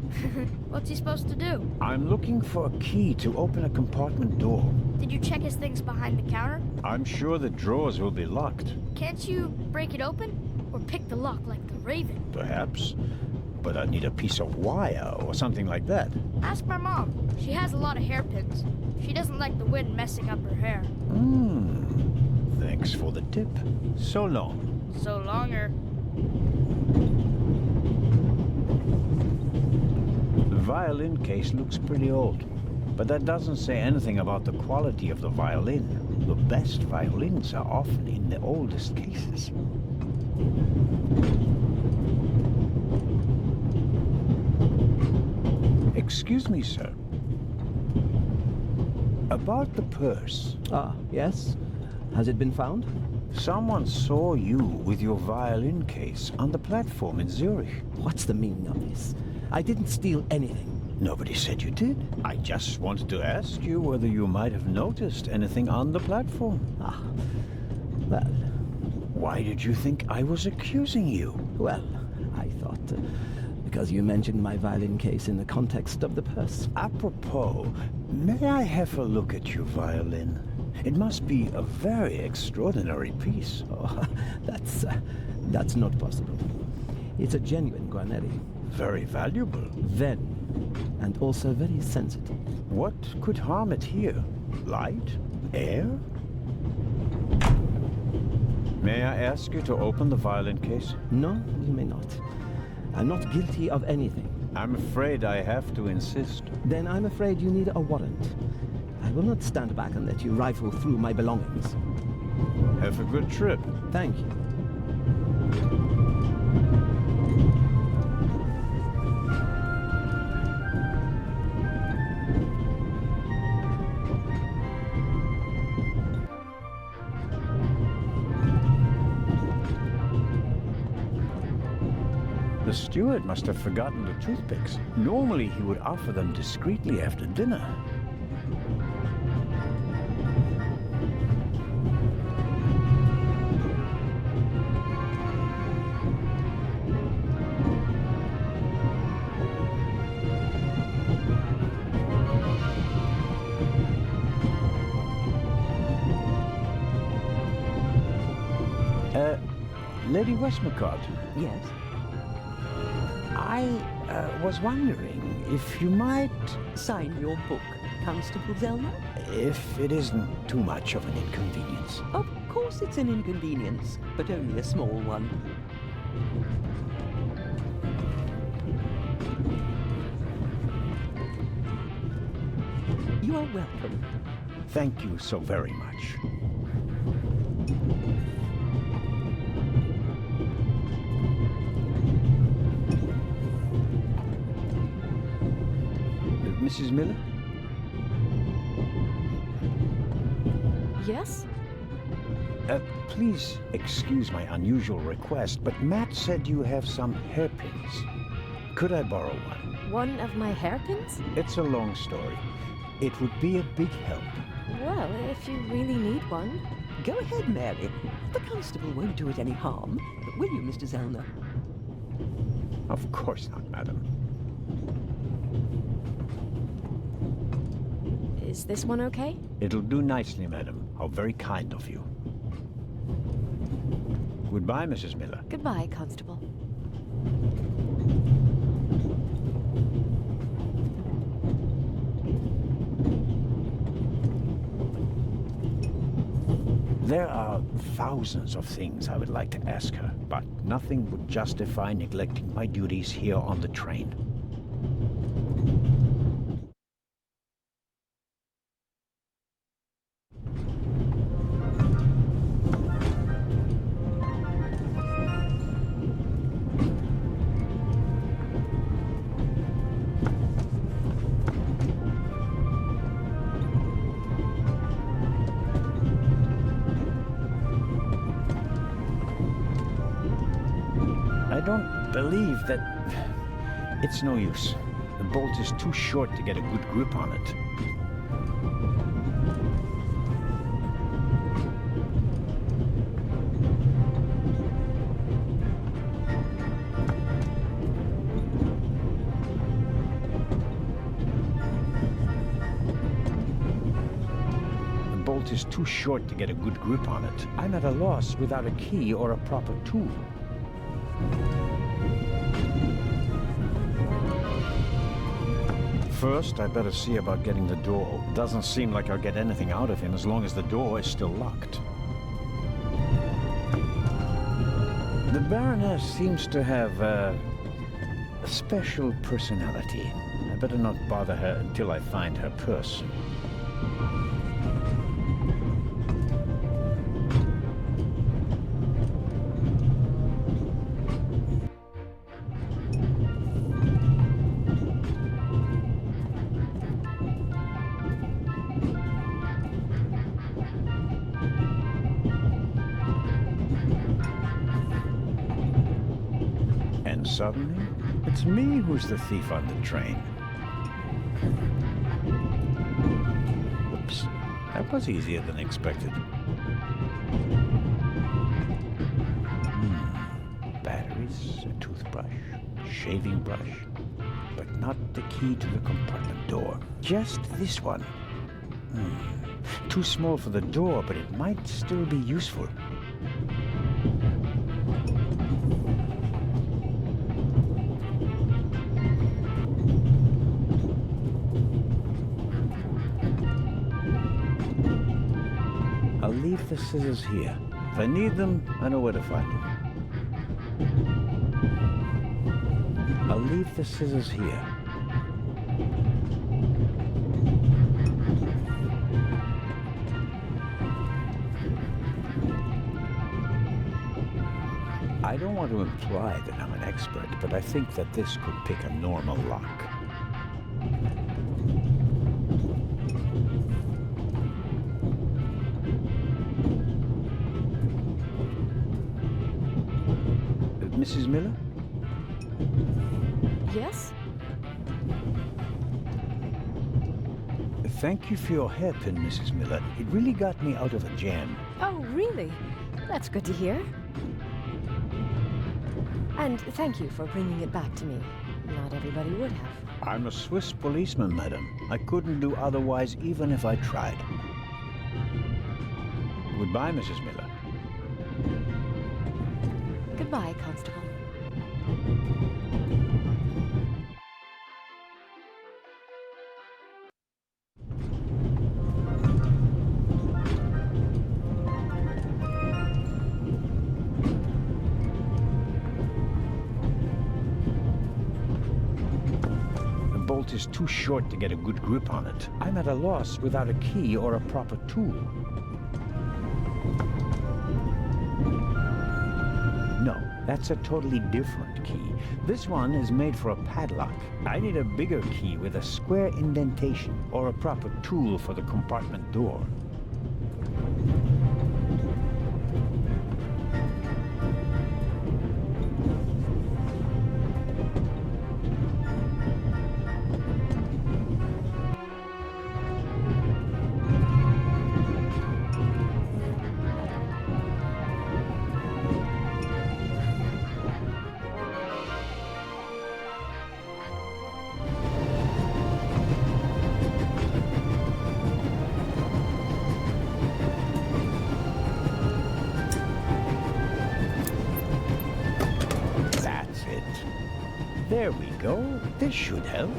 What's he supposed to do? I'm looking for a key to open a compartment door. Did you check his things behind the counter? I'm sure the drawers will be locked. Can't you break it open? Or pick the lock like the Raven? Perhaps. But I need a piece of wire or something like that. Ask my mom. She has a lot of hairpins. She doesn't like the wind messing up her hair. Thanks for the tip. So long. So longer. The violin case looks pretty old, but that doesn't say anything about the quality of the violin. The best violins are often in the oldest cases. Excuse me, sir. About the purse. Ah, yes? Has it been found? Someone saw you with your violin case on the platform in Zurich. What's the meaning of this? I didn't steal anything. Nobody said you did. I just wanted to ask you whether you might have noticed anything on the platform. Ah, well... Why did you think I was accusing you? Well, I thought... because you mentioned my violin case in the context of the purse. Apropos, may I have a look at your violin? It must be a very extraordinary piece. Oh, that's not possible. It's a genuine Guarneri. Very valuable. Very. And also very sensitive. What could harm it here? Light? Air? May I ask you to open the violin case? No, you may not. I'm not guilty of anything. I'm afraid I have to insist. Then I'm afraid you need a warrant. I will not stand back and let you rifle through my belongings. Have a good trip. Thank you. The steward must have forgotten the toothpicks. Normally he would offer them discreetly after dinner. Lady Westmacott. Yes? I was wondering if you might... Sign your book, Constable Zelma? If it isn't too much of an inconvenience. Of course it's an inconvenience, but only a small one. You are welcome. Thank you so very much. Mrs. Miller? Yes? Please excuse my unusual request, but Matt said you have some hairpins. Could I borrow one? One of my hairpins? It's a long story. It would be a big help. Well, if you really need one. Go ahead, Mary. The constable won't do it any harm. Will you, Mr. Zelma? Of course not, madam. Is this one okay? It'll do nicely, madam. How very kind of you. Goodbye, Mrs. Miller. Goodbye, Constable. There are thousands of things I would like to ask her, but nothing would justify neglecting my duties here on the train. I don't believe that... It's no use. The bolt is too short to get a good grip on it. The bolt is too short to get a good grip on it. I'm at a loss without a key or a proper tool. First, I better see about getting the door open. Doesn't seem like I'll get anything out of him as long as the door is still locked. The Baroness seems to have a special personality. I better not bother her until I find her purse. Suddenly, it's me who's the thief on the train. Whoops, that was easier than expected. Batteries, a toothbrush, shaving brush, but not the key to the compartment door. Just this one. Too small for the door, but it might still be useful. Leave the scissors here. If I need them, I know where to find them. I'll leave the scissors here. I don't want to imply that I'm an expert, but I think that this could pick a normal lock. Mrs. Miller? Yes? Thank you for your hairpin, Mrs. Miller. It really got me out of a jam. Oh, really? That's good to hear. And thank you for bringing it back to me. Not everybody would have. I'm a Swiss policeman, madam. I couldn't do otherwise even if I tried. Goodbye, Mrs. Miller. Goodbye, Constable. The bolt is too short to get a good grip on it. I'm at a loss without a key or a proper tool. No, that's a totally different key. This one is made for a padlock. I need a bigger key with a square indentation or a proper tool for the compartment door. There we go. This should help.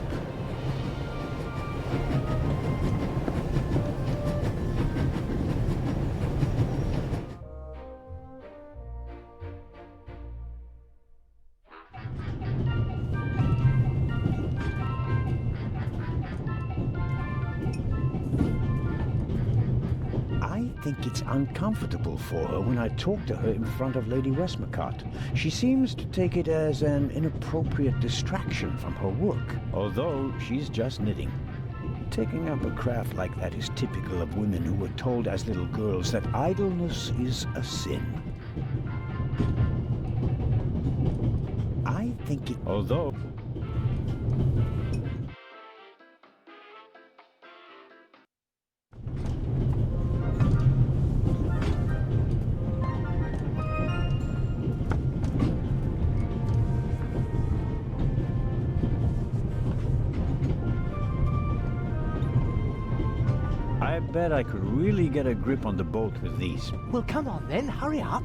I think it's uncomfortable for her when I talk to her in front of Lady Westmacott. She seems to take it as an inappropriate distraction from her work, although she's just knitting. Taking up a craft like that is typical of women who were told as little girls that idleness is a sin. I think it... although... I bet I could really get a grip on the bolt with these. Well, come on then, hurry up.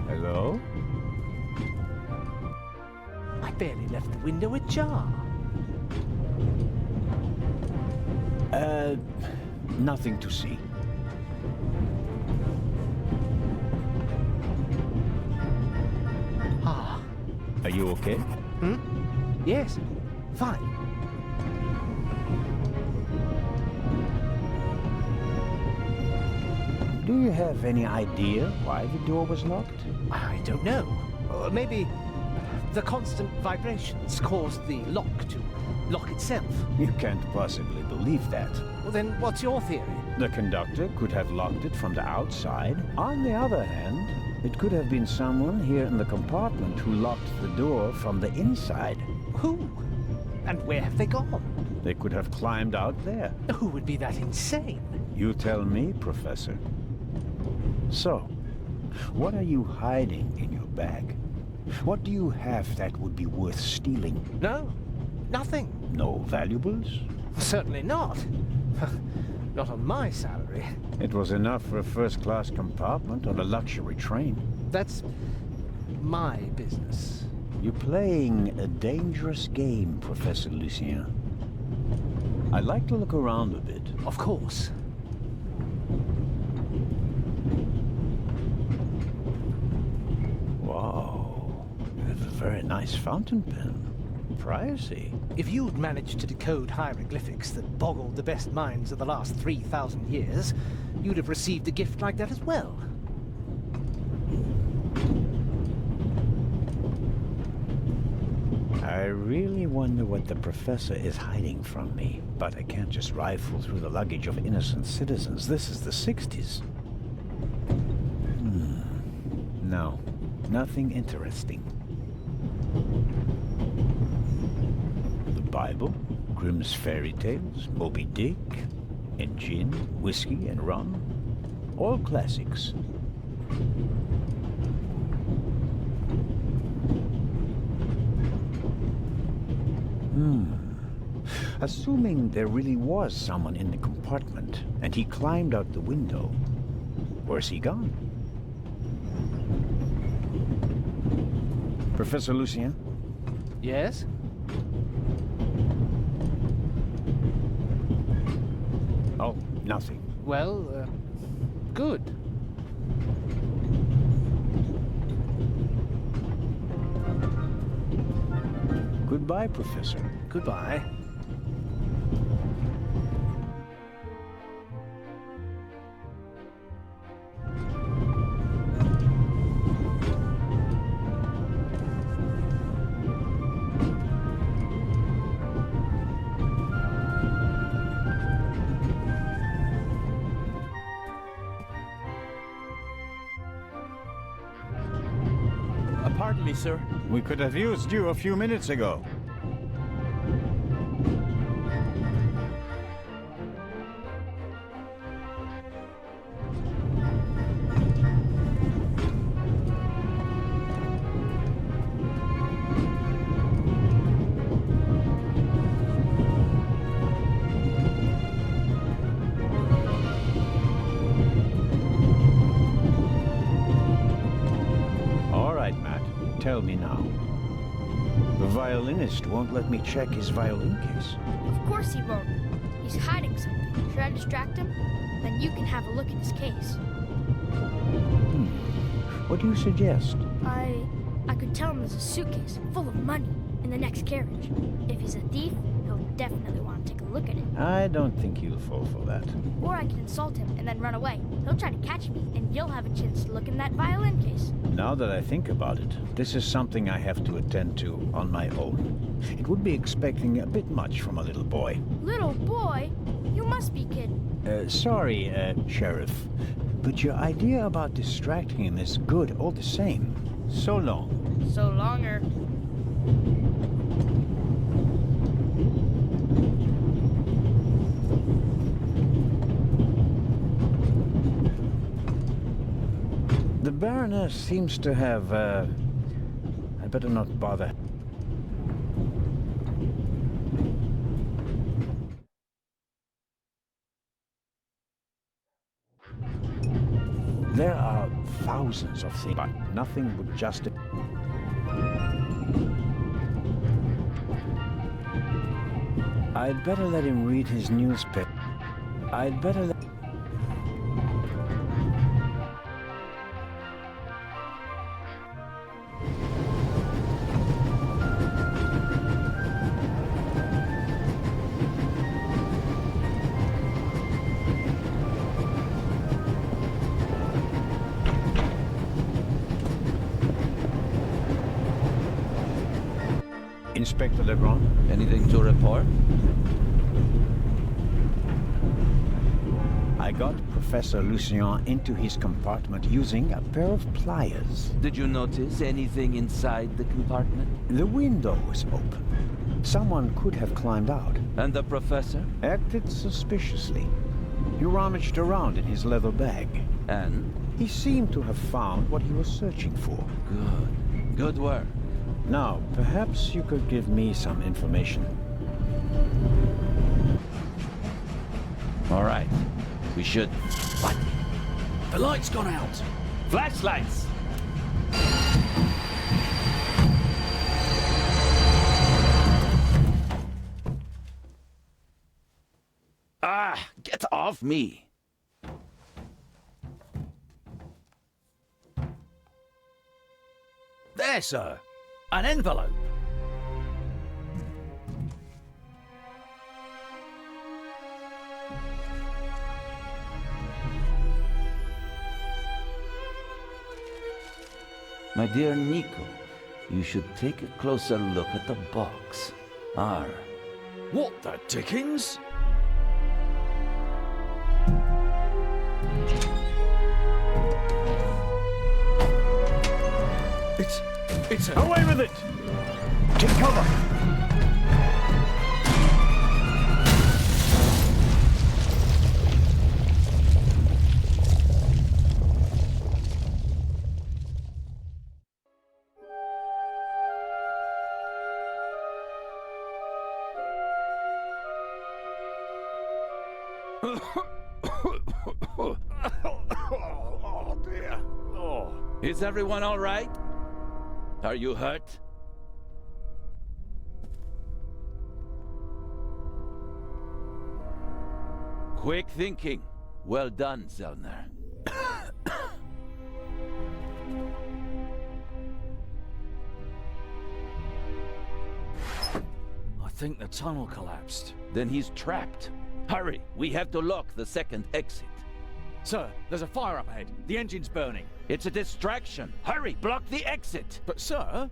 Hello? I barely left the window ajar. Nothing to see. Ah. Are you okay? Hmm? Yes, fine. Do you have any idea why the door was locked? I don't know. Maybe the constant vibrations caused the lock to lock itself. You can't possibly believe that. Well, then what's your theory? The conductor could have locked it from the outside. On the other hand, it could have been someone here in the compartment who locked the door from the inside. Who? And where have they gone? They could have climbed out there. Who would be that insane? You tell me, Professor. So, what are you hiding in your bag? What do you have that would be worth stealing? No, nothing. No valuables? Certainly not. Not on my salary. It was enough for a first-class compartment on a luxury train. That's my business. You're playing a dangerous game, Professor Lucien. I'd like to look around a bit. Of course. Wow, you have a very nice fountain pen. Pricey. If you'd managed to decode hieroglyphics that boggled the best minds of the last 3,000 years, you'd have received a gift like that as well. I really wonder what the professor is hiding from me. But I can't just rifle through the luggage of innocent citizens. This is the 60s. No, nothing interesting. The Bible, Grimm's fairy tales, Moby Dick, and gin, whiskey, and rum. All classics. Assuming there really was someone in the compartment, and he climbed out the window, where's he gone? Professor Lucien? Yes? Oh, nothing. Well, good. Goodbye, Professor. Goodbye. Pardon me, sir. We could have used you a few minutes ago. Tell me now. The violinist won't let me check his violin case. Of course he won't. He's hiding something. Should I distract him? Then you can have a look at his case. What do you suggest? I could tell him there's a suitcase full of money in the next carriage. If he's a thief, he'll definitely want to take a look at it. I don't think he'll fall for that. Or I can insult him and then run away. He'll try to catch me, and you'll have a chance to look in that violin case. Now that I think about it, this is something I have to attend to on my own. It would be expecting a bit much from a little boy. Little boy? You must be kidding. Sorry, Sheriff, but your idea about distracting him is good all the same. So long. So longer. The Baroness seems to have, I better not bother. There are thousands of things, but nothing would justify. I'd better let him read his newspaper. I'd better let... Inspector Legrande? Anything to report? I got Professor Lucien into his compartment using a pair of pliers. Did you notice anything inside the compartment? The window was open. Someone could have climbed out. And the professor? Acted suspiciously. He rummaged around in his leather bag. And? He seemed to have found what he was searching for. Good. Good work. Now, perhaps you could give me some information. All right. We should... What? The light's gone out. Flashlights! Ah! Get off me! There, sir. An envelope. My dear Nico, you should take a closer look at the box. R. What the dickens? It's a... Away with it! Take cover! Oh dear. Oh. Is everyone all right? Are you hurt? Quick thinking. Well done, Zellner. I think the tunnel collapsed. Then he's trapped. Hurry, we have to lock the second exit. Sir, there's a fire up ahead. The engine's burning. It's a distraction. Hurry, block the exit. But sir...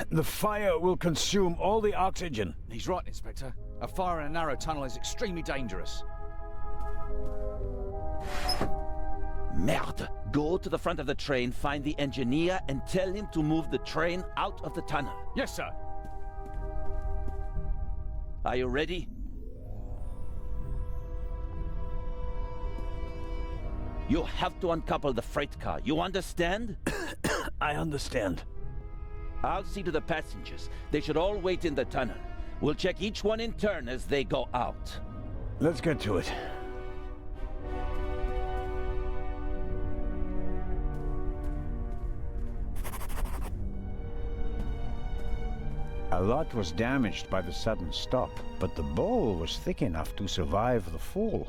The fire will consume all the oxygen. He's right, Inspector. A fire in a narrow tunnel is extremely dangerous. Merde. Go to the front of the train, find the engineer, and tell him to move the train out of the tunnel. Yes, sir. Are you ready? You have to uncouple the freight car. You understand? I understand. I'll see to the passengers. They should all wait in the tunnel. We'll check each one in turn as they go out. Let's get to it. A lot was damaged by the sudden stop, but the bowl was thick enough to survive the fall.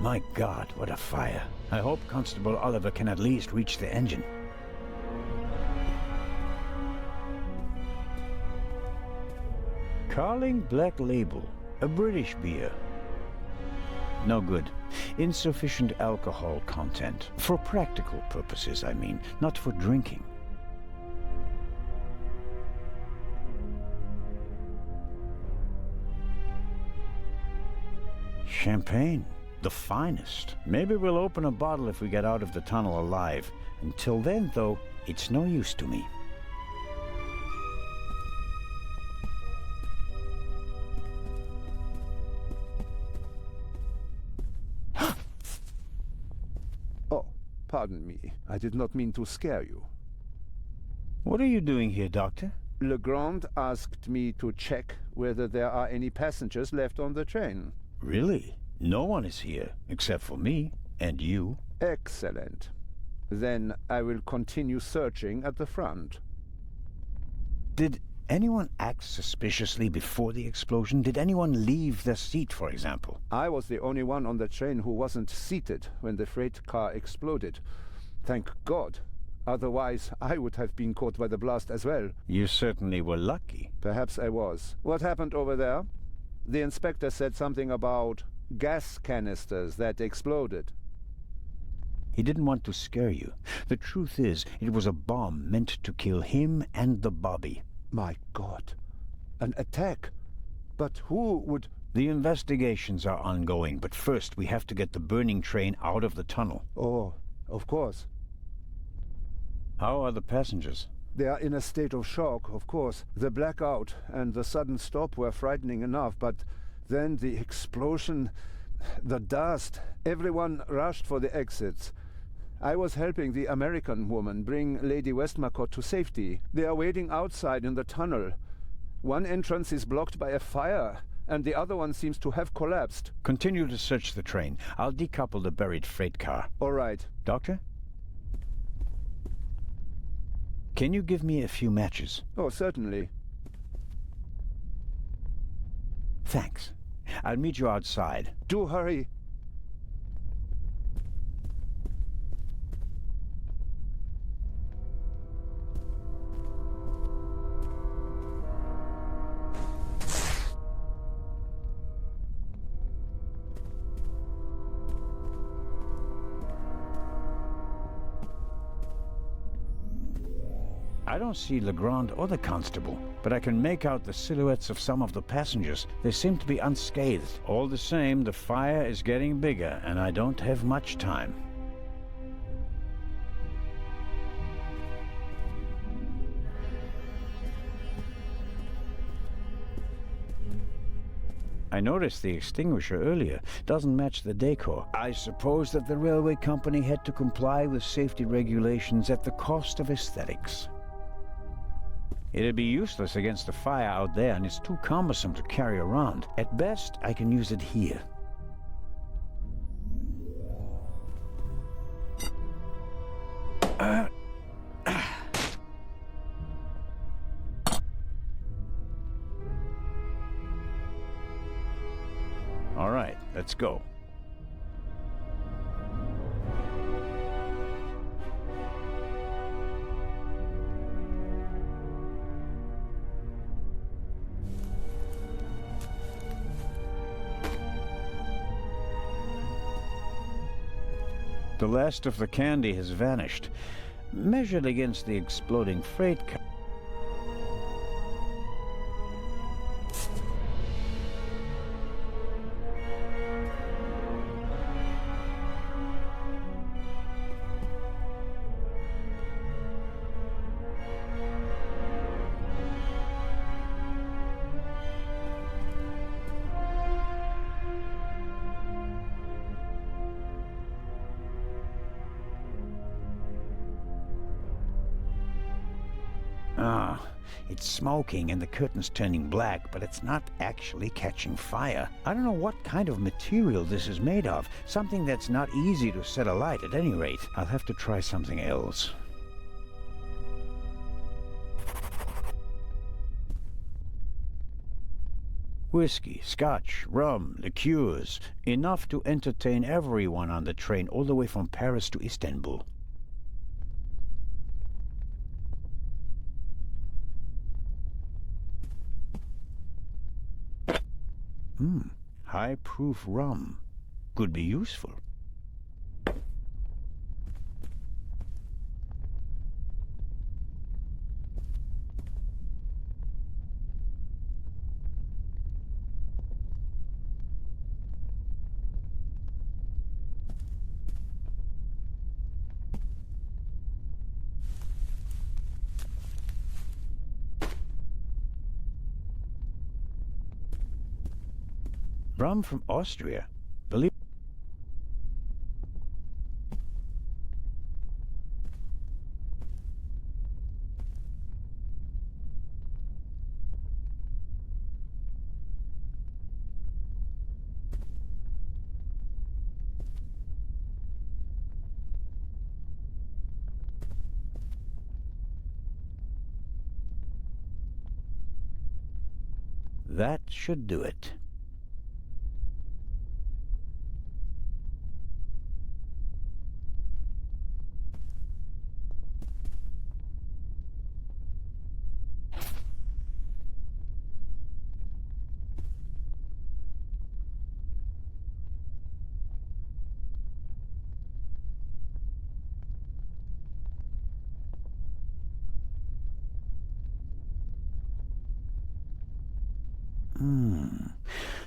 My God, what a fire. I hope Constable Oliver can at least reach the engine. Carling Black Label, a British beer. No good. Insufficient alcohol content. For practical purposes, I mean, not for drinking. Champagne. The finest. Maybe we'll open a bottle if we get out of the tunnel alive. Until then, though, it's no use to me. Oh, pardon me. I did not mean to scare you. What are you doing here, Doctor? Legrande asked me to check whether there are any passengers left on the train. Really? No one is here, except for me and you. Excellent. Then I will continue searching at the front. Did anyone act suspiciously before the explosion? Did anyone leave their seat, for example? I was the only one on the train who wasn't seated when the freight car exploded. Thank God. Otherwise, I would have been caught by the blast as well. You certainly were lucky. Perhaps I was. What happened over there? The inspector said something about gas canisters that exploded. He didn't want to scare you. The truth is, it was a bomb meant to kill him and the Bobby. My God. An attack? But who would... The investigations are ongoing, but first we have to get the burning train out of the tunnel. Oh, of course. How are the passengers? They are in a state of shock, of course. The blackout and the sudden stop were frightening enough, but then the explosion, the dust, everyone rushed for the exits. I was helping the American woman bring Lady Westmacott to safety. They are waiting outside in the tunnel. One entrance is blocked by a fire, and the other one seems to have collapsed. Continue to search the train. I'll decouple the buried freight car. All right. Doctor? Can you give me a few matches? Oh, certainly. Thanks. I'll meet you outside. Do hurry. I don't see Legrande or the Constable, but I can make out the silhouettes of some of the passengers. They seem to be unscathed. All the same, the fire is getting bigger, and I don't have much time. I noticed the extinguisher earlier. Doesn't match the decor. I suppose that the railway company had to comply with safety regulations at the cost of aesthetics. It'd be useless against the fire out there, and it's too cumbersome to carry around. At best, I can use it here. All right, let's go. The last of the candy has vanished. Measured against the exploding freight car. It's smoking and the curtain's turning black, but it's not actually catching fire. I don't know what kind of material this is made of. Something that's not easy to set alight at any rate. I'll have to try something else. Whiskey, scotch, rum, liqueurs. Enough to entertain everyone on the train all the way from Paris to Istanbul. High-proof rum. Could be useful. Rum from Austria. Believe that should do it.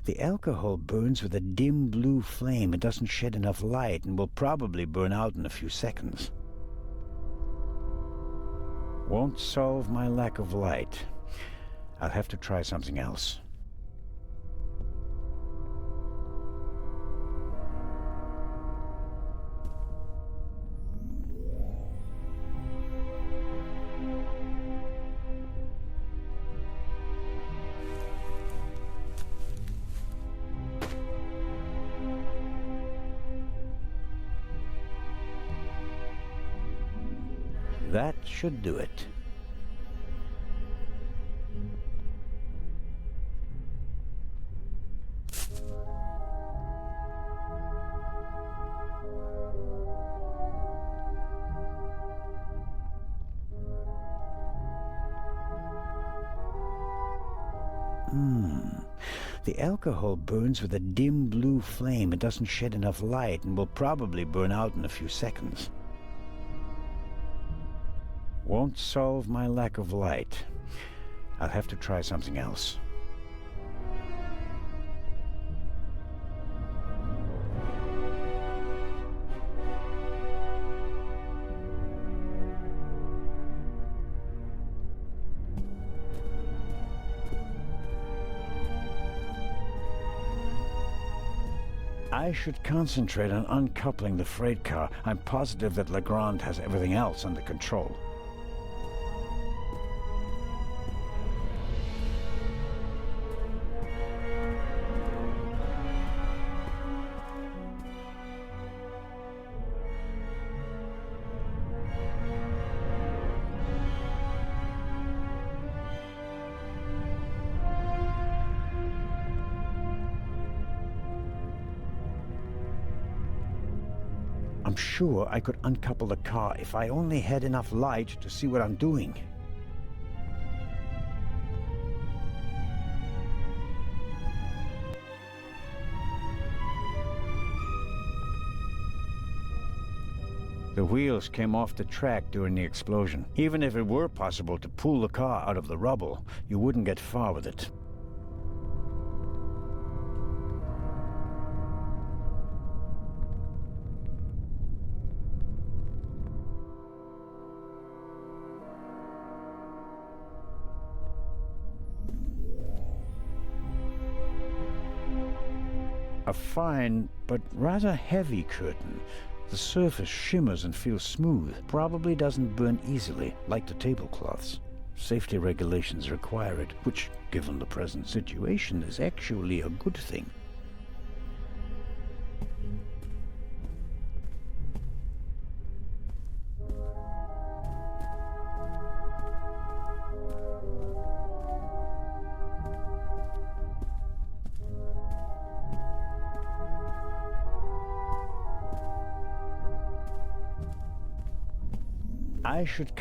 The alcohol burns with a dim blue flame. It doesn't shed enough light and will probably burn out in a few seconds. Won't solve my lack of light. I'll have to try something else. That should do it. The alcohol burns with a dim blue flame. It doesn't shed enough light and will probably burn out in a few seconds. Won't solve my lack of light. I'll have to try something else. I should concentrate on uncoupling the freight car. I'm positive that Legrande has everything else under control. I'm sure I could uncouple the car if I only had enough light to see what I'm doing. The wheels came off the track during the explosion. Even if it were possible to pull the car out of the rubble, you wouldn't get far with it. A fine, but rather heavy curtain. The surface shimmers and feels smooth. Probably doesn't burn easily, like the tablecloths. Safety regulations require it, which, given the present situation, is actually a good thing. I should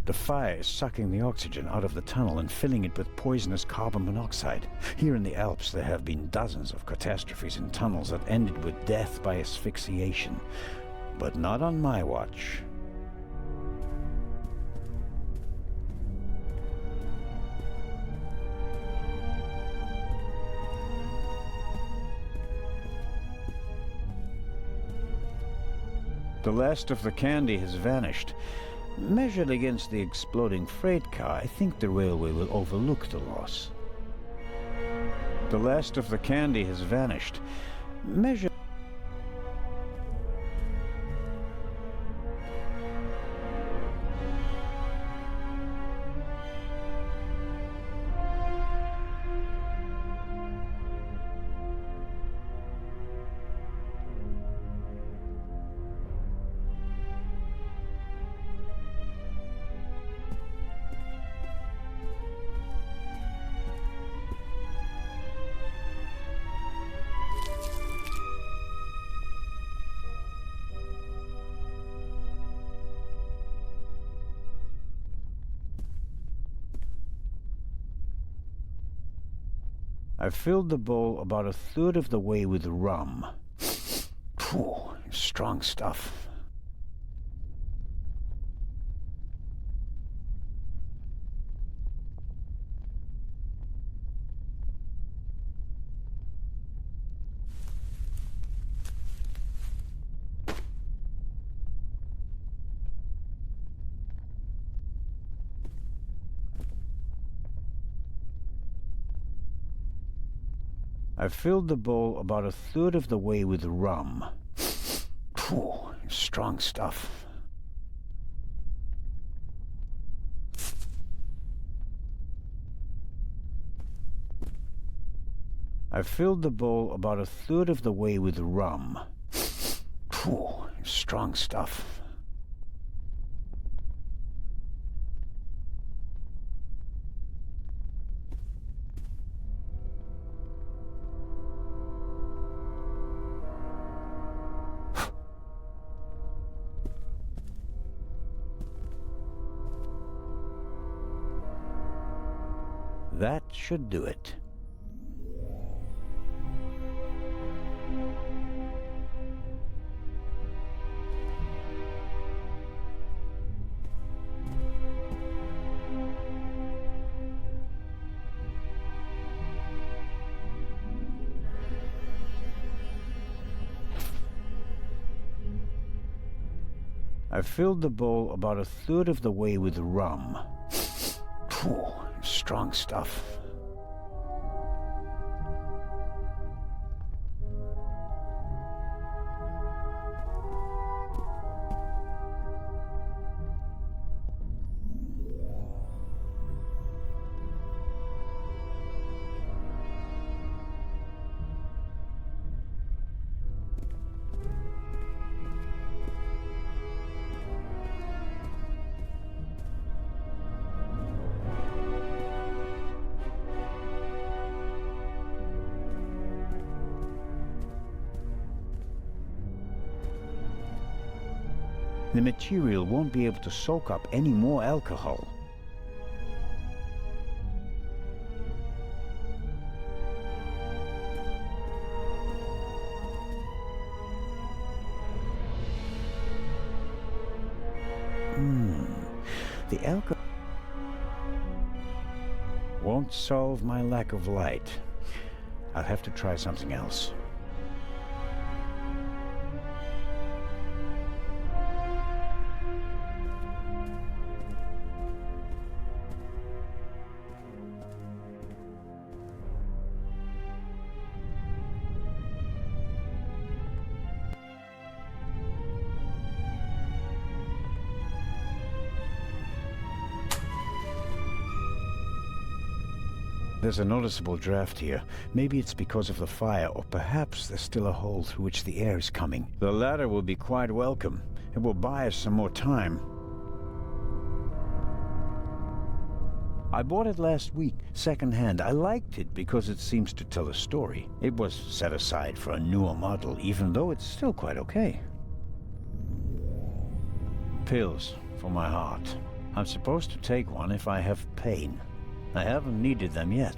The fire is sucking the oxygen out of the tunnel and filling it with poisonous carbon monoxide. Here in the Alps there have been dozens of catastrophes in tunnels that ended with death by asphyxiation. But not on my watch. The last of the candy has vanished. Measured against the exploding freight car, I think the railway will overlook the loss. The last of the candy has vanished. Measured... I've filled the bowl about a third of the way with rum. Phew, strong stuff. I've filled the bowl about a third of the way with rum. Phew, strong stuff. I've filled the bowl about a third of the way with rum. Phew, strong stuff. That should do it. I filled the bowl about a third of the way with rum. Phew, strong stuff. The material won't be able to soak up any more alcohol. The alcohol won't solve my lack of light. I'll have to try something else. There's a noticeable draft here. Maybe it's because of the fire, or perhaps there's still a hole through which the air is coming. The latter will be quite welcome. It will buy us some more time. I bought it last week, second-hand. I liked it because it seems to tell a story. It was set aside for a newer model, even though it's still quite okay. Pills for my heart. I'm supposed to take one if I have pain. I haven't needed them yet.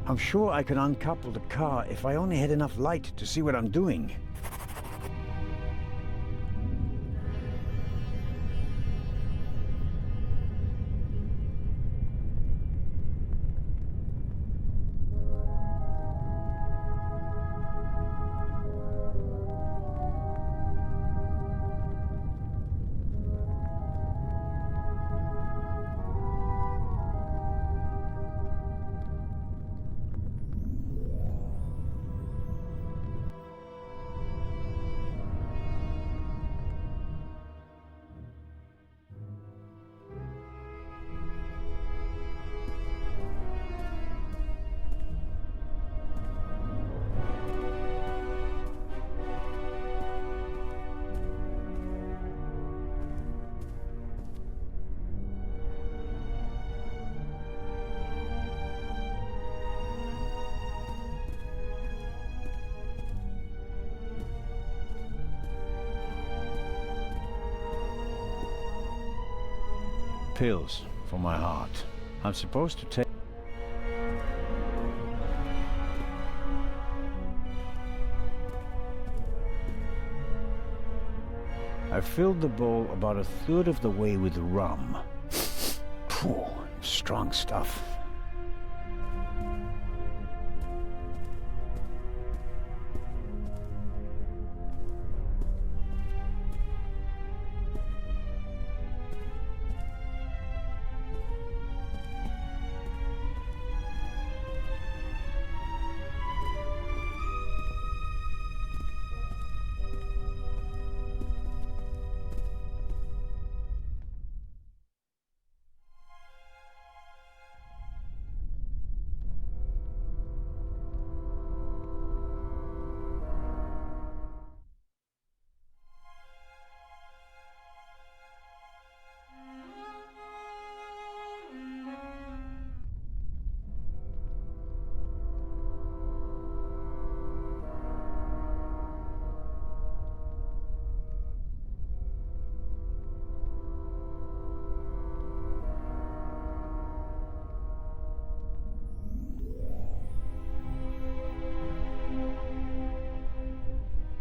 I'm sure I could uncouple the car if I only had enough light to see what I'm doing. Pills for my heart. I'm supposed to take... I filled the bowl about a third of the way with rum. Phew, strong stuff.